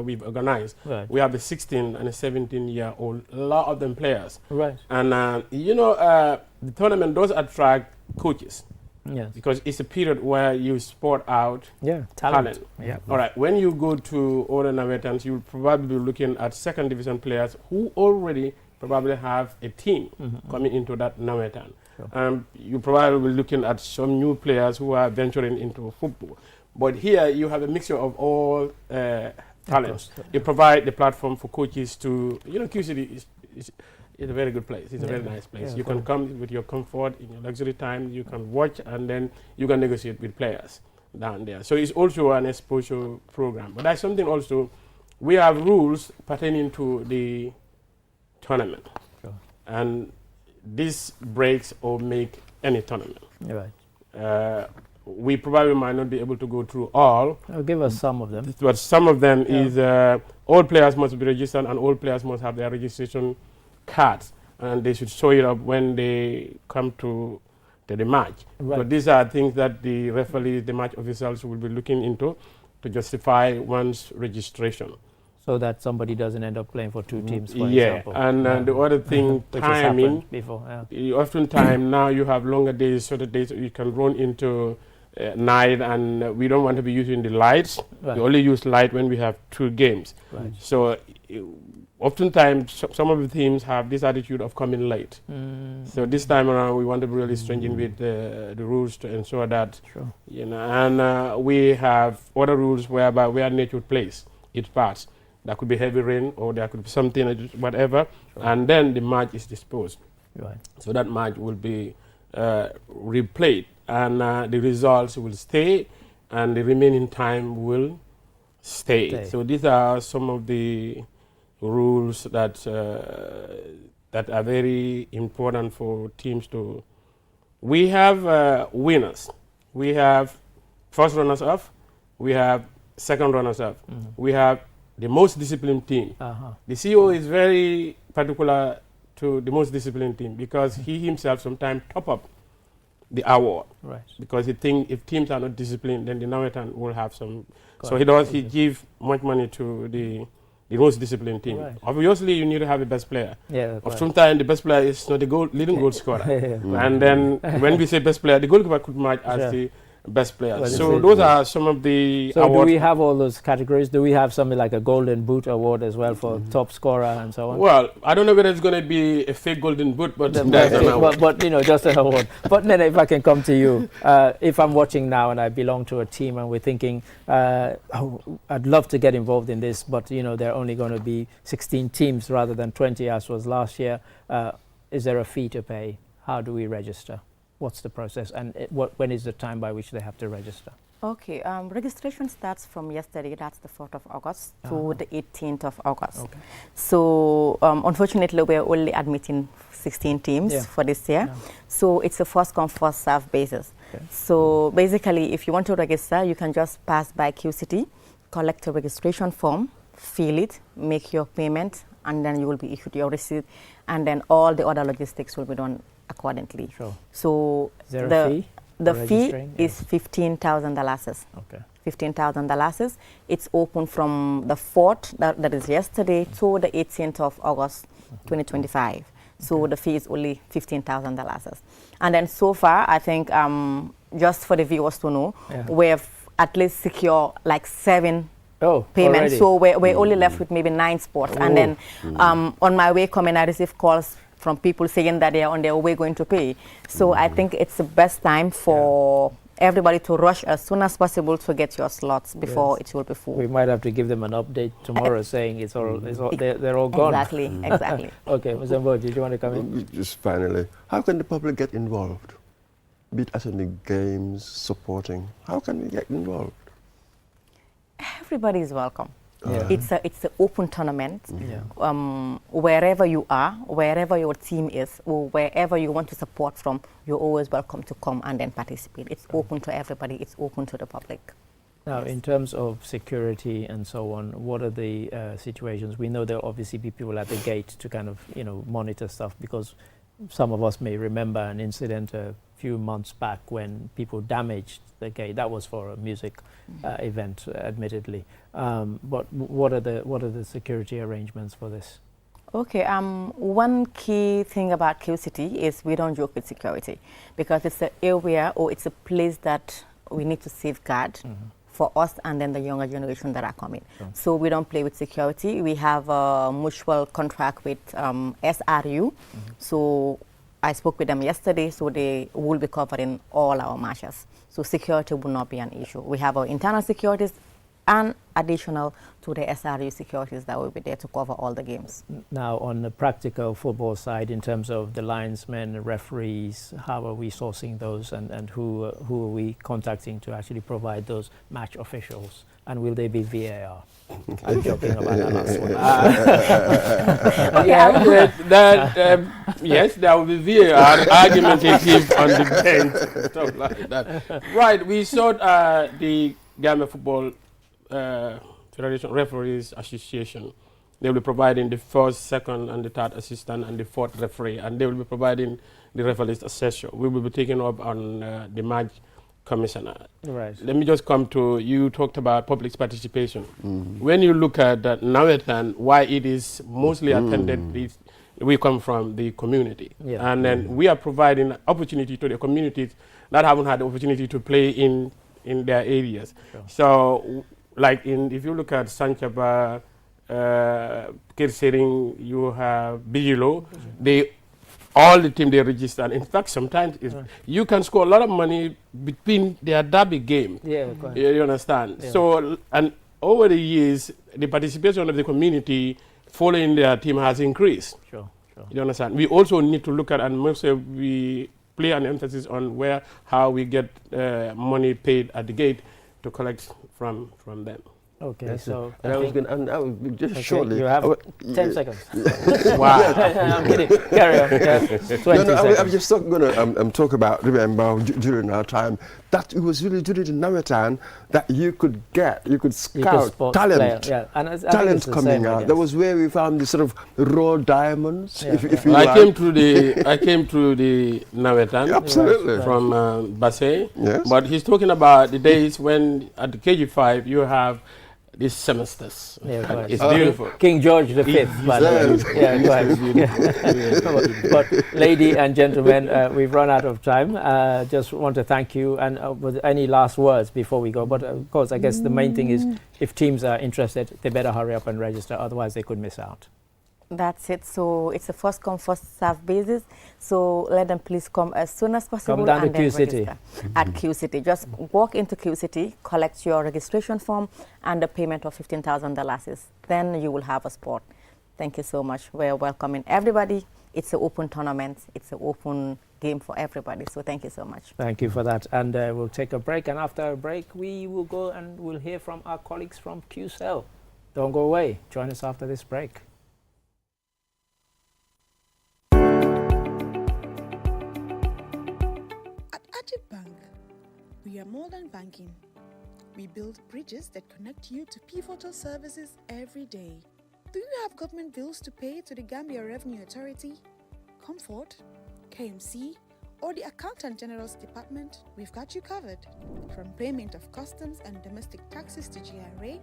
we've organized, we have the 16 and the 17-year-old, a lot of them players. Right. And the tournament does attract coaches. Yes. Because it's a period where you sport out talent. Yeah. All right. When you go to other Nawetans, you'll probably be looking at second division players who already probably have a team coming into that Nawetan. You probably will be looking at some new players who are venturing into football. But here you have a mixture of all talents. You provide the platform for coaches to, QCity is a very good place. It's a very nice place. You can come with your comfort, in your luxury time, you can watch, and then you can negotiate with players down there. So it's also an exposure program. But that's something also, we have rules pertaining to the tournament. Sure. And this breaks or make any tournament. Right. We probably might not be able to go through all. Give us some of them. But some of them is all players must be registered, and all players must have their registration cards, and they should show it up when they come to the match. Right. So these are things that the referees, the match officials will be looking into. to justify one's registration. So that somebody doesn't end up playing for two teams, for yeah, example. and the other thing, which has timing. happened before. Yeah. Oftentimes now you have longer days, shorter days. You can run into night, and we don't want to be using the lights. Right. We only use light when we have 2 games. Right. So oftentimes some of the teams have this attitude of coming late. So this time around we want to be really stringent with the rules to ensure that, Sure. you know, and we have other rules whereby where nature plays its parts. There could be heavy rain, or there could be something, whatever, and then the match is disposed. Right. So that match will be replayed, and the results will stay, and the remaining time will stay. So these are some of the rules that that are very important for teams to. We have winners. We have first runners-up. We have second runners-up. We have the most disciplined team. The CEO is very particular to the most disciplined team because he himself sometimes top up the award. Right. Because he thinks if teams are not disciplined, then the Nawetan will have some. Got so he give much money to the most disciplined team. Right. Obviously, you need to have the best player. Yeah. Sometimes the best player is not the leading goal scorer. And then when we say best player, the goalkeeper could match as the best player. Well, so those are some of the So awards. do we have all those categories? Do we have something like a Golden Boot award as well for top scorer and so on? Well, I don't know whether it's going to be a fake Golden Boot, but that's an award. But you know, just an award. But then if I can come to you, if I'm watching now and I belong to a team and we're thinking, oh, I'd love to get involved in this, but you know, there are only going to be 16 teams rather than 20 as was last year. Is there a fee to pay? How do we register? What's the process, and when is the time by which they have to register? Okay, registration starts from yesterday, that's the 4th of August, to the 18th of August. Okay. So, unfortunately, we're only admitting 16 teams for this year. Yeah. So, it's a first-come, first-served basis. Okay. So, basically, if you want to register, you can just pass by QCity, collect a registration form, fill it, make your payment, and then you will be issued your receipt, and then all the other logistics will be done accordingly. Sure. So is there a fee? The fee is $15,000. Okay. $15,000. It's open from the 4th, that is yesterday, to the 18th of August, 2025. So the fee is only $15,000. And then so far, I think, just for the viewers to know, we have at least secured like 7 payments. Already? So we're only left with maybe 9 spots. And then on my way coming, I received calls from people saying that they are on their way going to pay. So I think it's the best time for everybody to rush as soon as possible to get your slots before it will be full. We might have to give them an update tomorrow saying it's all, they're all gone. Exactly, exactly. Okay, Mr. Mbo, did you want to come in? Just finally, how can the public get involved? Be it attending games, supporting, how can we get involved? Everybody is welcome. It's an open tournament. Wherever you are, wherever your team is, or wherever you want to support from, you're always welcome to come and then participate. It's open to everybody. It's open to the public. Now, in terms of security and so on, what are the situations? We know there will obviously be people at the gate to kind of, you know, monitor stuff, because some of us may remember an incident a few months back when people damaged the gate. That was for a music event, admittedly. But what are the security arrangements for this? Okay, one key thing about QCity is we don't joke with security, because it's an area or it's a place that we need to safeguard for us and then the younger generation that are coming. So we don't play with security. We have a mutual contract with SRU. So I spoke with them yesterday, so they will be covering all our matches. So security will not be an issue. We have our internal securities and additional to the SRU securities that will be there to cover all the games. Now, on the practical football side, in terms of the linesmen, referees, how are we sourcing those, and who are we contacting to actually provide those match officials? And will they be VAR? I'm joking about that last one. Yes, there will be VAR, argumentative on the bench, stuff like that. Right, we sought the Gambia Football Federation Referees Association. They will be providing the first, second, and the third assistant and the fourth referee, and they will be providing the referee assessor. We will be taking up on the match Commissioner. Right. Let me just come to, you talked about public participation. When you look at Nawetan, why it is mostly attended, we come from the community. Yeah. And then we are providing opportunity to the communities that haven't had the opportunity to play in their areas. Sure. So, like if you look at Sanchaba, Kirsering, you have Bijilo, all the team they register. In fact, sometimes you can score a lot of money between their derby game. Yeah, you understand? Yeah. So, and over the years, the participation of the community following their team has increased. Sure, sure. You understand? We also need to look at, and mostly we play an emphasis on how we get money paid at the gate to collect from them. Okay, Yes, so and I was going just shortly. You have 10 seconds. Wow. I'm kidding. Carry on. Yeah. 20 seconds. I'm just going to talk about, remember, during our time, that it was really during the Nawetan that you could scout talent. Yeah. And talent coming out. That was where we found the sort of raw diamonds. Yeah. If you I like. came through the Nawetan Absolutely. from Basse. Yes. But he's talking about the days when at the KG5 you have these semesters. Yeah, it's beautiful. King George V, by the way. Yeah, go ahead. But ladies and gentlemen, we've run out of time. Just want to thank you. And with any last words before we go? But of course, I guess the main thing is if teams are interested, they better hurry up and register. Otherwise, they could miss out. That's it. So it's a first come, first serve basis. So let them please come as soon as possible. Come down and to then Q City. At Q City. Just walk into Q City, collect your registration form and the payment of $15,000. Then you will have a spot. Thank you so much. We're welcoming everybody. It's an open tournament. It's an open game for everybody. So thank you so much. Thank you for that. And we'll take a break. And after a break, we will go and we'll hear from our colleagues from QCell. Don't go away. Join us after this break. At Bank, we are more than banking. We build bridges that connect you to pivotal services every day. Do you have government bills to pay to the Gambia Revenue Authority, Comfort, KMC, or the Accountant General's Department? We've got you covered. From payment of customs and domestic taxes to GRA,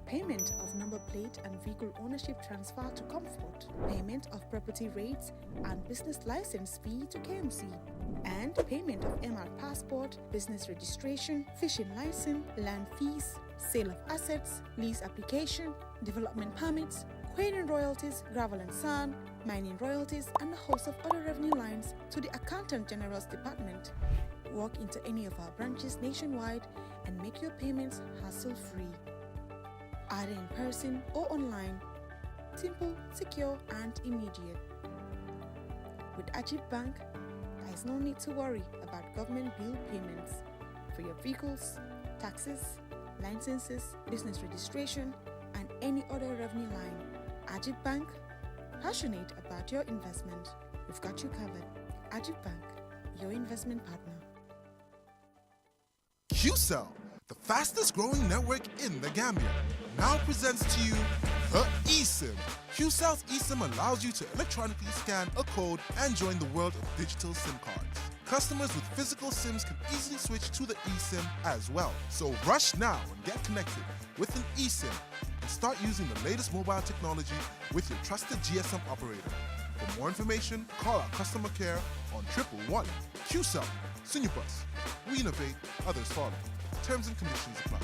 payment of number plate and vehicle ownership transfer to Comfort, payment of property rates and business license fee to KMC, and payment of MR passport, business registration, fishing license, land fees, sale of assets, lease application, development permits, quarrying royalties, gravel and sand, mining royalties, and a host of other revenue lines to the Accountant General's Department. Walk into any of our branches nationwide and make your payments hassle-free. Either in person or online. Simple, secure, and immediate. With Ajib Bank, there is no need to worry about government bill payments for your vehicles, taxes, licenses, business registration, and any other revenue line. Ajib Bank, passionate about your investment. We've got you covered. Ajib Bank, your investment partner. QCell, the fastest growing network in the Gambia, now presents to you the eSIM. QCell's eSIM allows you to electronically scan a code and join the world of digital SIM cards. Customers with physical SIMs can easily switch to the eSIM as well. So rush now and get connected with an eSIM and start using the latest mobile technology with your trusted GSM operator. For more information, call our customer care on 111. QCell, Sinupus. We innovate, others follow. Terms and conditions apply.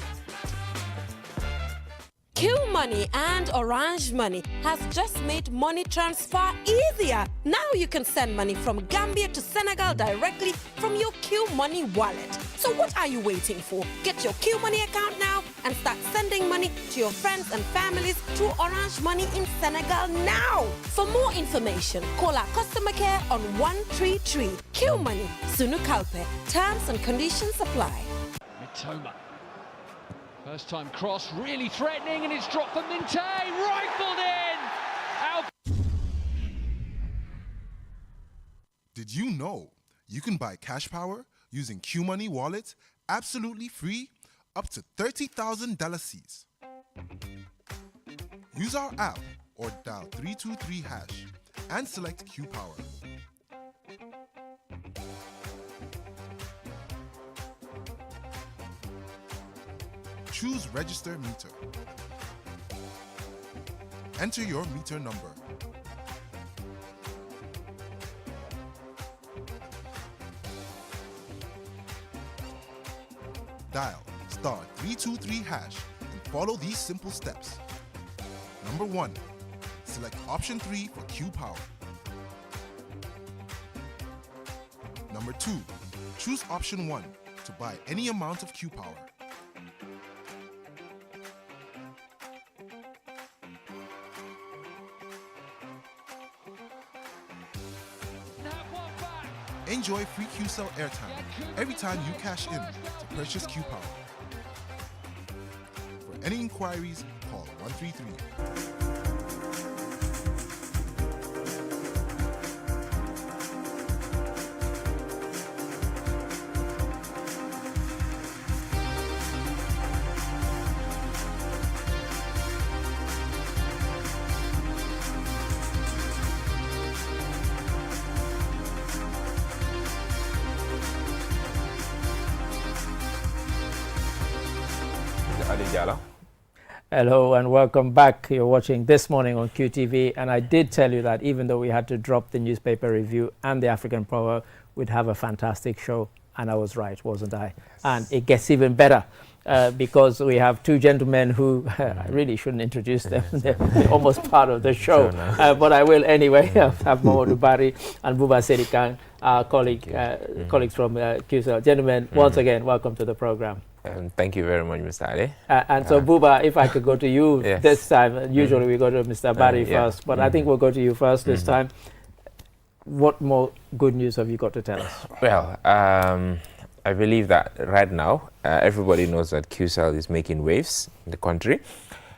QMoney and Orange Money has just made money transfer easier. Now you can send money from Gambia to Senegal directly from your QMoney wallet. So what are you waiting for? Get your QMoney account now and start sending money to your friends and families through Orange Money in Senegal now. For more information, call our customer care on 133. QMoney, Sunu Kalpe. Terms and conditions apply. Mitoma. First time cross, really threatening, and it's dropped for Minte, rifled in! Out. Did you know you can buy cash power using QMoney wallet absolutely free up to $30,000? Use our app or dial 323# and select Q Power. Choose Register Meter. Enter your meter number. Dial *323# and follow these simple steps. Number 1, select option 3 for Q Power. Number 2, choose option 1 to buy any amount of Q Power. Enjoy free QCell airtime every time you cash in to purchase Q Power. For any inquiries, call 133. Hello and welcome back. You're watching This Morning on QTV, and I did tell you that even though we had to drop the newspaper review and the African Proverb, we'd have a fantastic show, and I was right, wasn't I? Yes. And it gets even better because we have two gentlemen who I really shouldn't introduce them. They're almost part of the show, but I will anyway. I have Mamadou Bari and Buba Serikan, our colleagues from QCell. Gentlemen, once again, welcome to the program. Thank you very much, Mr. Ali. And so, Buba, if I could go to you this time, usually we go to Mr. Bari first, but I think we'll go to you first this time. What more good news have you got to tell us? Well, I believe that right now, everybody knows that QCell is making waves in the country,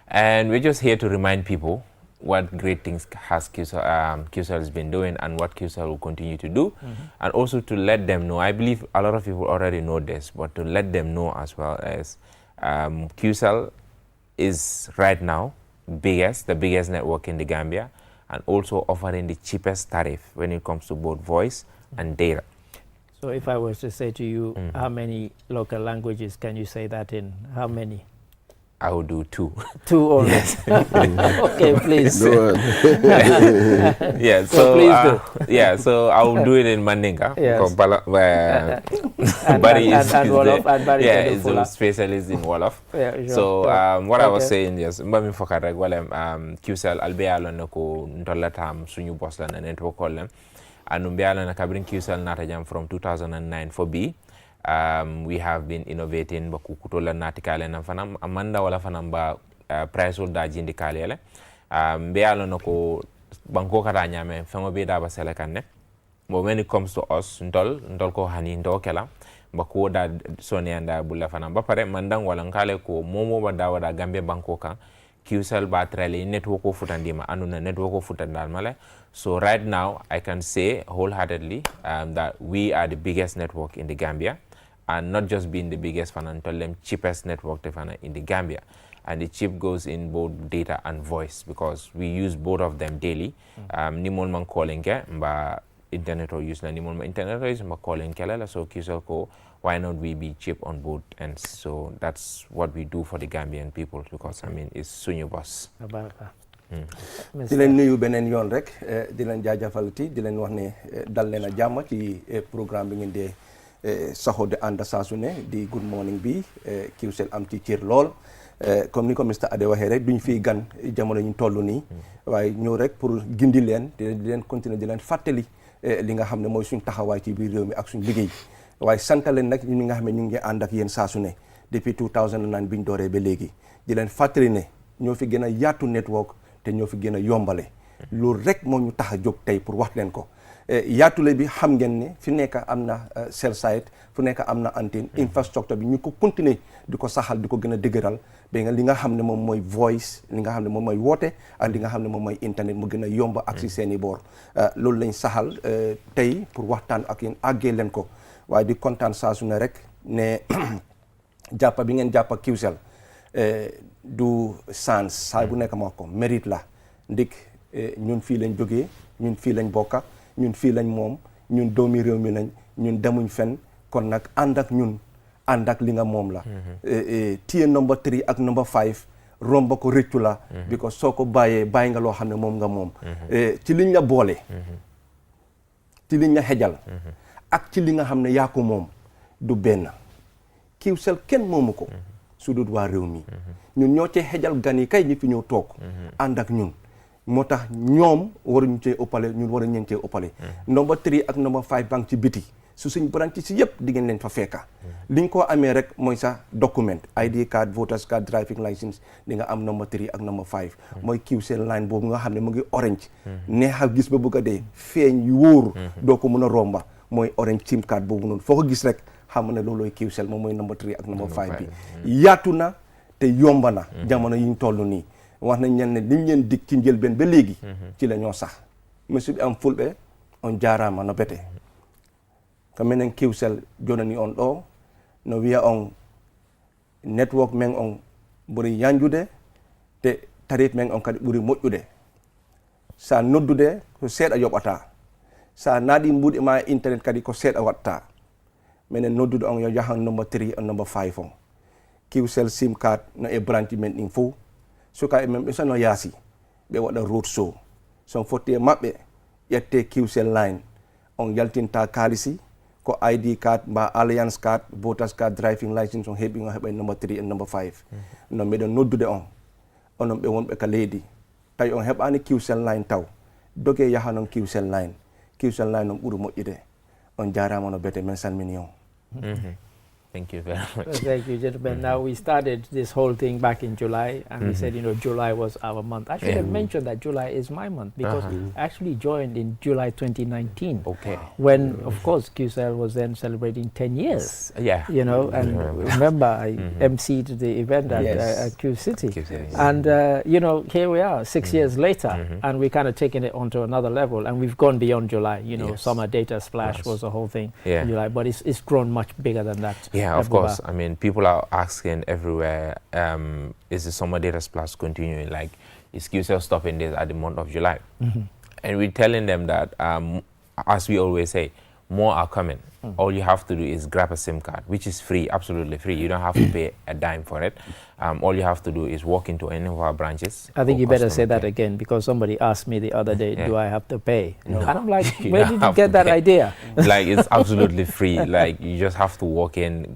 and we're just here to remind people what great things has QCell has been doing and what QCell will continue to do, and also to let them know. I believe a lot of people already know this, but to let them know as well as QCell is right now the biggest network in the Gambia, and also offering the cheapest tariff when it comes to both voice and data. So if I was to say to you, how many local languages can you say that in? How many? I will do 2. 2 only. Yes. Okay, please. Yeah, so please do. Yeah, so I will do it in Mandinka. Yes. Bari is a specialist in Wolof. Yeah, sure. So what I was saying is, mbami fokat rek wala QCell albealo nako ntolatam suñu boss la na network kollem anu mbealo na kabrin QCell nata jam from 2009 for B. We have been innovating ba kukutola natikale na fanam amanda wala fanam ba price holder jindi kalele mbealo nako banko kata nyame famo be da ba selekanne. But when it comes to us ndol ko hani ndo kala ba ko da soni anda bulla fanam ba pare mandang wala ngale ko momo ba da wada Gambia banko kan QCell ba trele network ko futandima anuna network ko futandal male. So right now I can say wholeheartedly that we are the biggest network in the Gambia, and not just being the biggest fan, cheapest network in the Gambia. And the chip goes in both data and voice because we use both of them daily. Nimon man calling ke mba internet or use na nimon man internet or use mba calling ke so QCell ko, why not we be cheap on both ends? So that's what we do for the Gambian people because I mean it's suñu boss. di leen nuyu beneen yoon rek di leen jaajëfalati di leen wax ne dal leen a jàmm ci programme bi ngeen di saxoo di ànd saa su ne di good morning bi QCell am ci cër lool comme ni ko Mr Ade waxee rek duñ fiy gan jamono ñu toll nii waaye ñëw rek pour gindi leen di leen continuer di leen fàttali li nga xam ne mooy suñ taxawaay ci biir réew mi ak suñ liggéey waaye sant leen nag ñi nga xam ne ñu ngi ànd ak yéen saa su ne depuis 2009 biñ dooree ba léegi di leen fàttali ne ñoo fi gën a yaatu network te ñoo fi gën a yombale loolu rek moo ñu tax a jóg tey pour wax leen ko yaatule bi xam ngeen ne fi nekk am na cell site fu nekk am na antenne infrastructure bi ñu ko continuer di ko saxal di ko gën a dëgëral ba nga li nga xam ne moom mooy voice li nga xam ne moom mooy woote ak li nga xam ne moom mooy internet mu gën a yomba ak si seen i boor loolu lañ saxal tey pour waxtaan ak yéen àggee leen ko waaye di kontaan saa su ne rek ne jàppa bi ngeen jàppa QCell du sans saa bu nekk moo ko mérite la ndik ñun fii lañ jógee ñun fii lañ bokka ñun fii lañ moom ñun doomi réew mi lañ ñun demuñ fen kon nag ànd ak ñun ànd ak li nga moom la téye number 3 ak number 5 romba ko rëccu la because soo ko bàyyi nga loo xam ne moom nga moom ci liñ la boole ci liñ la xejal ak ci li nga xam ne yaa ko moom du benn QCell kenn moomu ko su dul waa réew mi ñun ñoo cee xejal gan yi kay ñi fi ñëw toog ànd ak ñun moo tax ñoom waruñu cee ëppale ñun waruñu leen cee ëppale number 3 ak number 5 bank ci biti su suñ branch si yëpp di ngeen leen fa fekka liñ ko amee rek mooy sa document ID card voters card driving license di nga am number 3 ak number 5 mooy QCell line boobu nga xam ne mu ngi orange neexal gis ba bëgg a dee feeñ yu wóor doo ko mën a romba mooy orange sim card boobu noonu foo ko gis rek xam ne loolooy QCell moom mooy number 3 ak number 5 bi yaatu na te yomba na jamono yiñ toll nii wax nañ ne liñ leen dig ci njëlbeen ba léegi ci la ñoo sax musidɓe am fulɓe on jaarama no bete ko minen QCell jonani on ɗo no wiya on network men on ɓuri yanjude te tarif men on kadi ɓuri moƴƴude sa noddude ko seeɗa yoɓata sa naaɗi mbuɗi ma internet kadi ko seeɗa watta minen noddude on yo jahan number 3 e number 5 on QCell sim card no e branche men ɗin fof sukaɓe men ɓe sono yaasi ɓe waɗa road show son fotti e maɓɓe ƴette QCell line on yaltinta kaalisi ko ID card mba alliance card voters card driving license on heeɓi on heɓa number 3 e number 5 no mbiɗen noddude on onon ɓe wonɓe ka leydi tawi on heɓani QCell line taw doge yaha noon QCell line on ɓuuri moƴƴude on jarama no bete men salmini on Thank you very much. Thank you, gentlemen. Now, we started this whole thing back in July, and we said, July was our month. I should have mentioned that July is my month, because I actually joined in July 2019. Okay. When, of course, QCell was then celebrating 10 years. Yeah. And remember, I emceed the event at Q City. And, here we are, 6 years later, and we're kind of taking it onto another level, and we've gone beyond July. Summer data splash was the whole thing in July, but it's grown much bigger than that. Yeah, of course. I mean, people are asking everywhere, is the summer data splash continuing? Like, is QCell stopping this at the month of July? And we're telling them that, as we always say, more are coming. All you have to do is grab a SIM card, which is free, absolutely free. You don't have to pay a dime for it. All you have to do is walk into any of our branches. I think you better say that again, because somebody asked me the other day, do I have to pay? No. And I'm like, where did you get that idea? Like, it's absolutely free. Like, you just have to walk in,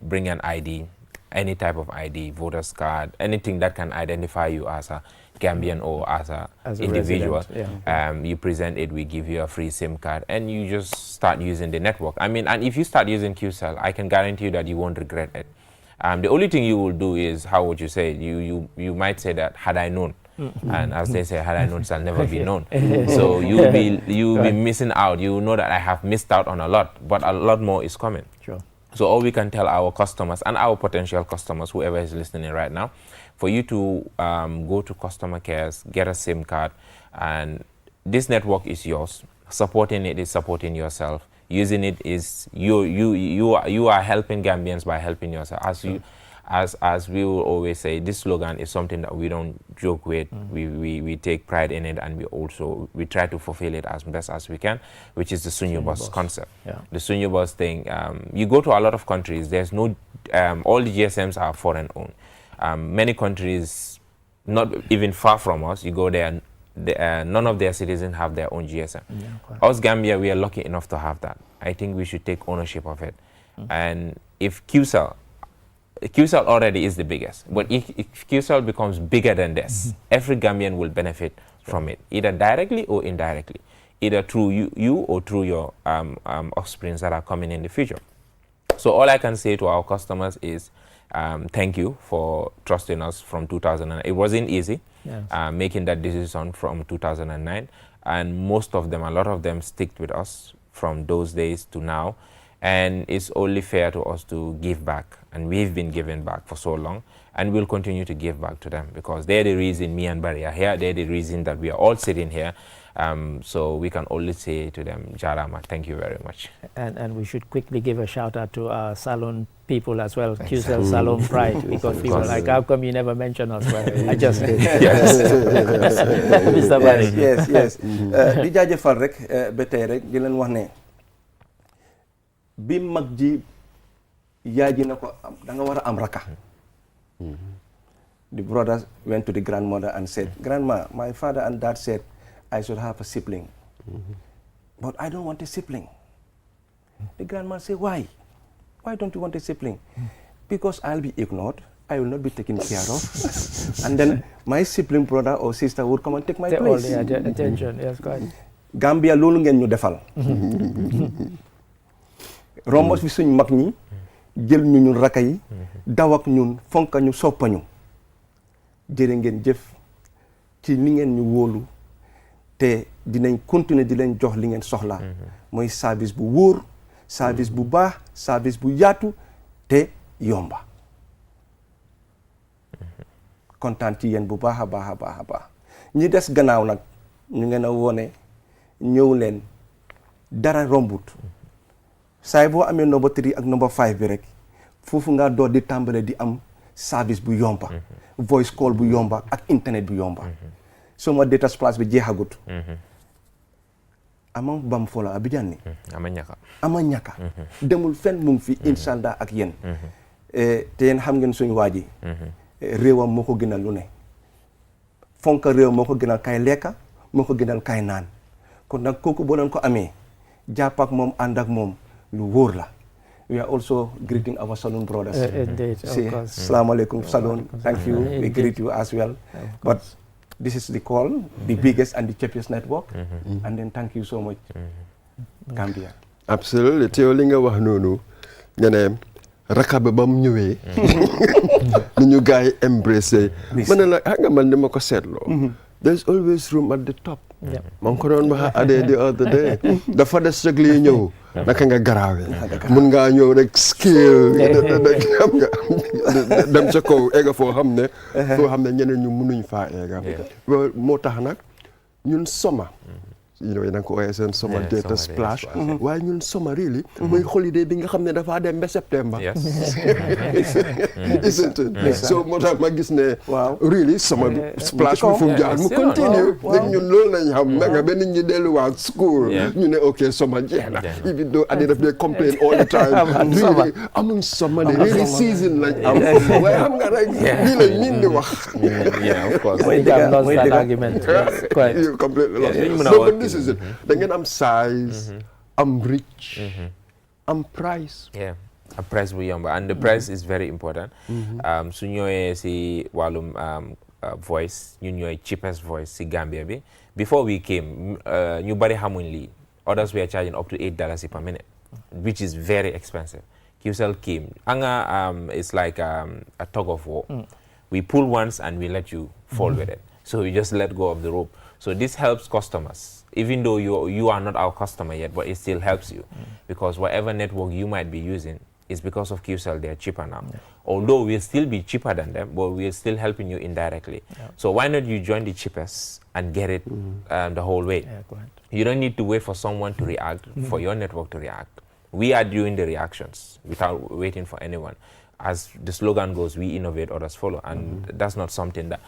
bring an ID, any type of ID, voter's card, anything that can identify you as a Gambian or as an individual. You present it, we give you a free SIM card, and you just start using the network. I mean, and if you start using QCell, I can guarantee you that you won't regret it. The only thing you will do is, how would you say, you might say that, had I known. And as they say, had I known, shall never be known. So you'll be missing out. You will know that I have missed out on a lot, but a lot more is coming. Sure. So all we can tell our customers and our potential customers, whoever is listening right now, for you to go to customer cares, get a SIM card, and this network is yours. Supporting it is supporting yourself. Using it is you are helping Gambians by helping yourself. As we will always say, this slogan is something that we don't joke with. We take pride in it, and we try to fulfill it as best as we can, which is the Sunyu Bus concept. The Sunyu Bus thing, you go to a lot of countries, there's no, all the GSMs are foreign owned. Many countries, not even far from us, you go there, none of their citizens have their own GSM. Us, Gambia, we are lucky enough to have that. I think we should take ownership of it. And if QCell already is the biggest, but if QCell becomes bigger than this, every Gambian will benefit from it, either directly or indirectly, either through you or through your offsprings that are coming in the future. So all I can say to our customers is thank you for trusting us from 2009. It wasn't easy making that decision from 2009, and most of them, a lot of them, stick with us from those days to now. And it's only fair to us to give back, and we've been giving back for so long, and we'll continue to give back to them, because they're the reason me and Barry are here. They're the reason that we are all sitting here. So we can only say to them, Jarama, thank you very much. And we should quickly give a shout out to our salon people as well, QCell Salon Pride, because people are like, how come you never mention us? Well, I just did. Mr. Barry. Yes. Di jaajëfal rek ba tey rek di leen wax ne bi mag ji yaay ji na ko da nga war a am raka. The brothers went to the grandmother and said, Grandma, my father and dad said I should have a sibling. But I don't want a sibling. The grandma said, why? Why don't you want a sibling? Because I'll be ignored. I will not be taken care of. And then my sibling brother or sister would come and take my place. All the attention, yes, quite. Gambia loolu ngeen ñu defal. Romos fi suñ mag ñi jël ñu ñun raka yi daw ak ñun fonka ñu soppa ñu jërë ngeen jëf ci ni ngeen ñu wóolu te dinañ continuer di leen jox li ngeen soxla mooy service bu wóor service bu baax service bu yaatu te yomba kontaan ci yéen bu baax a baax a baax a baax ñi des gannaaw nag ñu ngeen a wone ñëw leen dara rombut saay boo amee number 3 ak number 5 bi rek foofu nga door di tàmbale di am service bu yomba voice call bu yomba ak internet bu yomba suma data splash bi jeexagut ama bam fola Abidjan ni ama ñaka demul fenn mu ngi fi inshallah ak yéen te yéen xam ngeen suñu waaji réewam moo ko gënal lu ne fonka réew moo ko gënal kay lekka moo ko gënal kay naan kon nag kooku boo leen ko amee jàpp ak moom ànd ak moom lu wóor la. We are also greeting our Salon brothers. Indeed, of course. Assalamu alaikum, Salon. Thank you. We greet you as well. But this is the call, the biggest and the cheapest network. And then thank you so much, Gambia. Absolutely. Teo li nga wax noonu nga ne raka ba bam ñëwee ni ñu gaay embracé ma ne la nga man dama ko seetloo. There's always room at the top. Man ko doon wax ade the other day dafa des rek li ñëw naka nga garaawee mun ngaa ñëw rek skill xam nga dem sa kaw egga foo xam ne ñeneen ñu mënuñ faa egga moo tax nag ñun soma da nga ko ooyee seen soma data splash waaye ñun soma really mooy holiday bi nga xam ne dafa dem ba septembre isn't it so moo tax ma gis ne really soma bi splash bi fu mu jaar mu continue léegi ñun loolu lañ xam nga ba nit ñi delluwaat school ñu ne ok soma jeex na even though adi daf dee complain all the time really amuñ soma de really season lañ am waaye xam nga rek lii lañ miin di wax this is it. Da ngeen am size, am reach, am price. Yeah, a price bu yomba, and the price is very important. Su ñëwee si wàllum voice, ñu ñooy cheapest voice si Gambia bi. Before we came, ñu bari xamuñ lii. Others were charging up to $8 per minute, which is very expensive. QCell came. Anga it's like a tug of war. We pull once and we let you fall with it. So we just let go of the rope. So this helps customers. Even though you are not our customer yet, but it still helps you because whatever network you might be using is because of QCell, they're cheaper now. Although we'll still be cheaper than them, but we're still helping you indirectly. So why not you join the cheapest and get it the whole way? You don't need to wait for someone to react, for your network to react. We are doing the reactions without waiting for anyone. As the slogan goes, we innovate, others follow. And that's not something that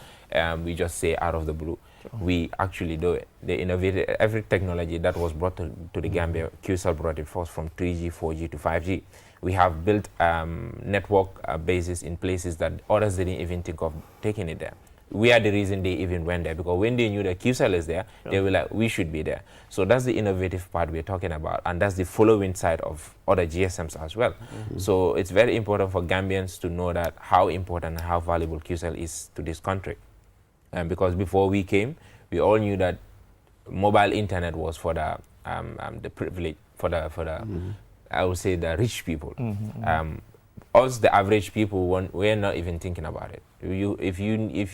we just say out of the blue. We actually do it. They innovated every technology that was brought to the Gambia. QCell brought it first from 3G, 4G to 5G. We have built network bases in places that others didn't even think of taking it there. We are the reason they even went there, because when they knew that QCell is there, they were like, we should be there. So that's the innovative part we're talking about, and that's the following side of other GSMs as well. So it's very important for Gambians to know that how important and how valuable QCell is to this country. Because before we came, we all knew that mobile internet was for the privileged, for the I would say the rich people. Us, the average people, we're not even thinking about it. If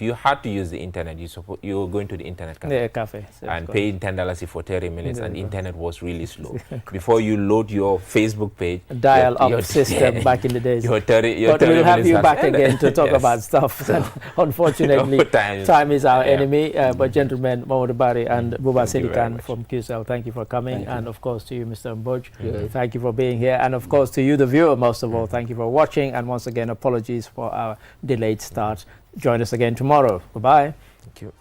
you had to use the internet, you were going to the internet cafe, and paying $10 for 30 minutes, and internet was really slow. Before you load your Facebook page, dial-up system back in the days. But we'll have you back again to talk about stuff. Unfortunately, time is our enemy. But gentlemen, Mahmoud Bari and Buba Sedikan from QCell, thank you for coming, and of course to you, Mr. Mboj, thank you for being here, and of course to you, the viewer, most of all, thank you for watching, and once again, apologies for our delayed start. Join us again tomorrow. Bye-bye. Thank you.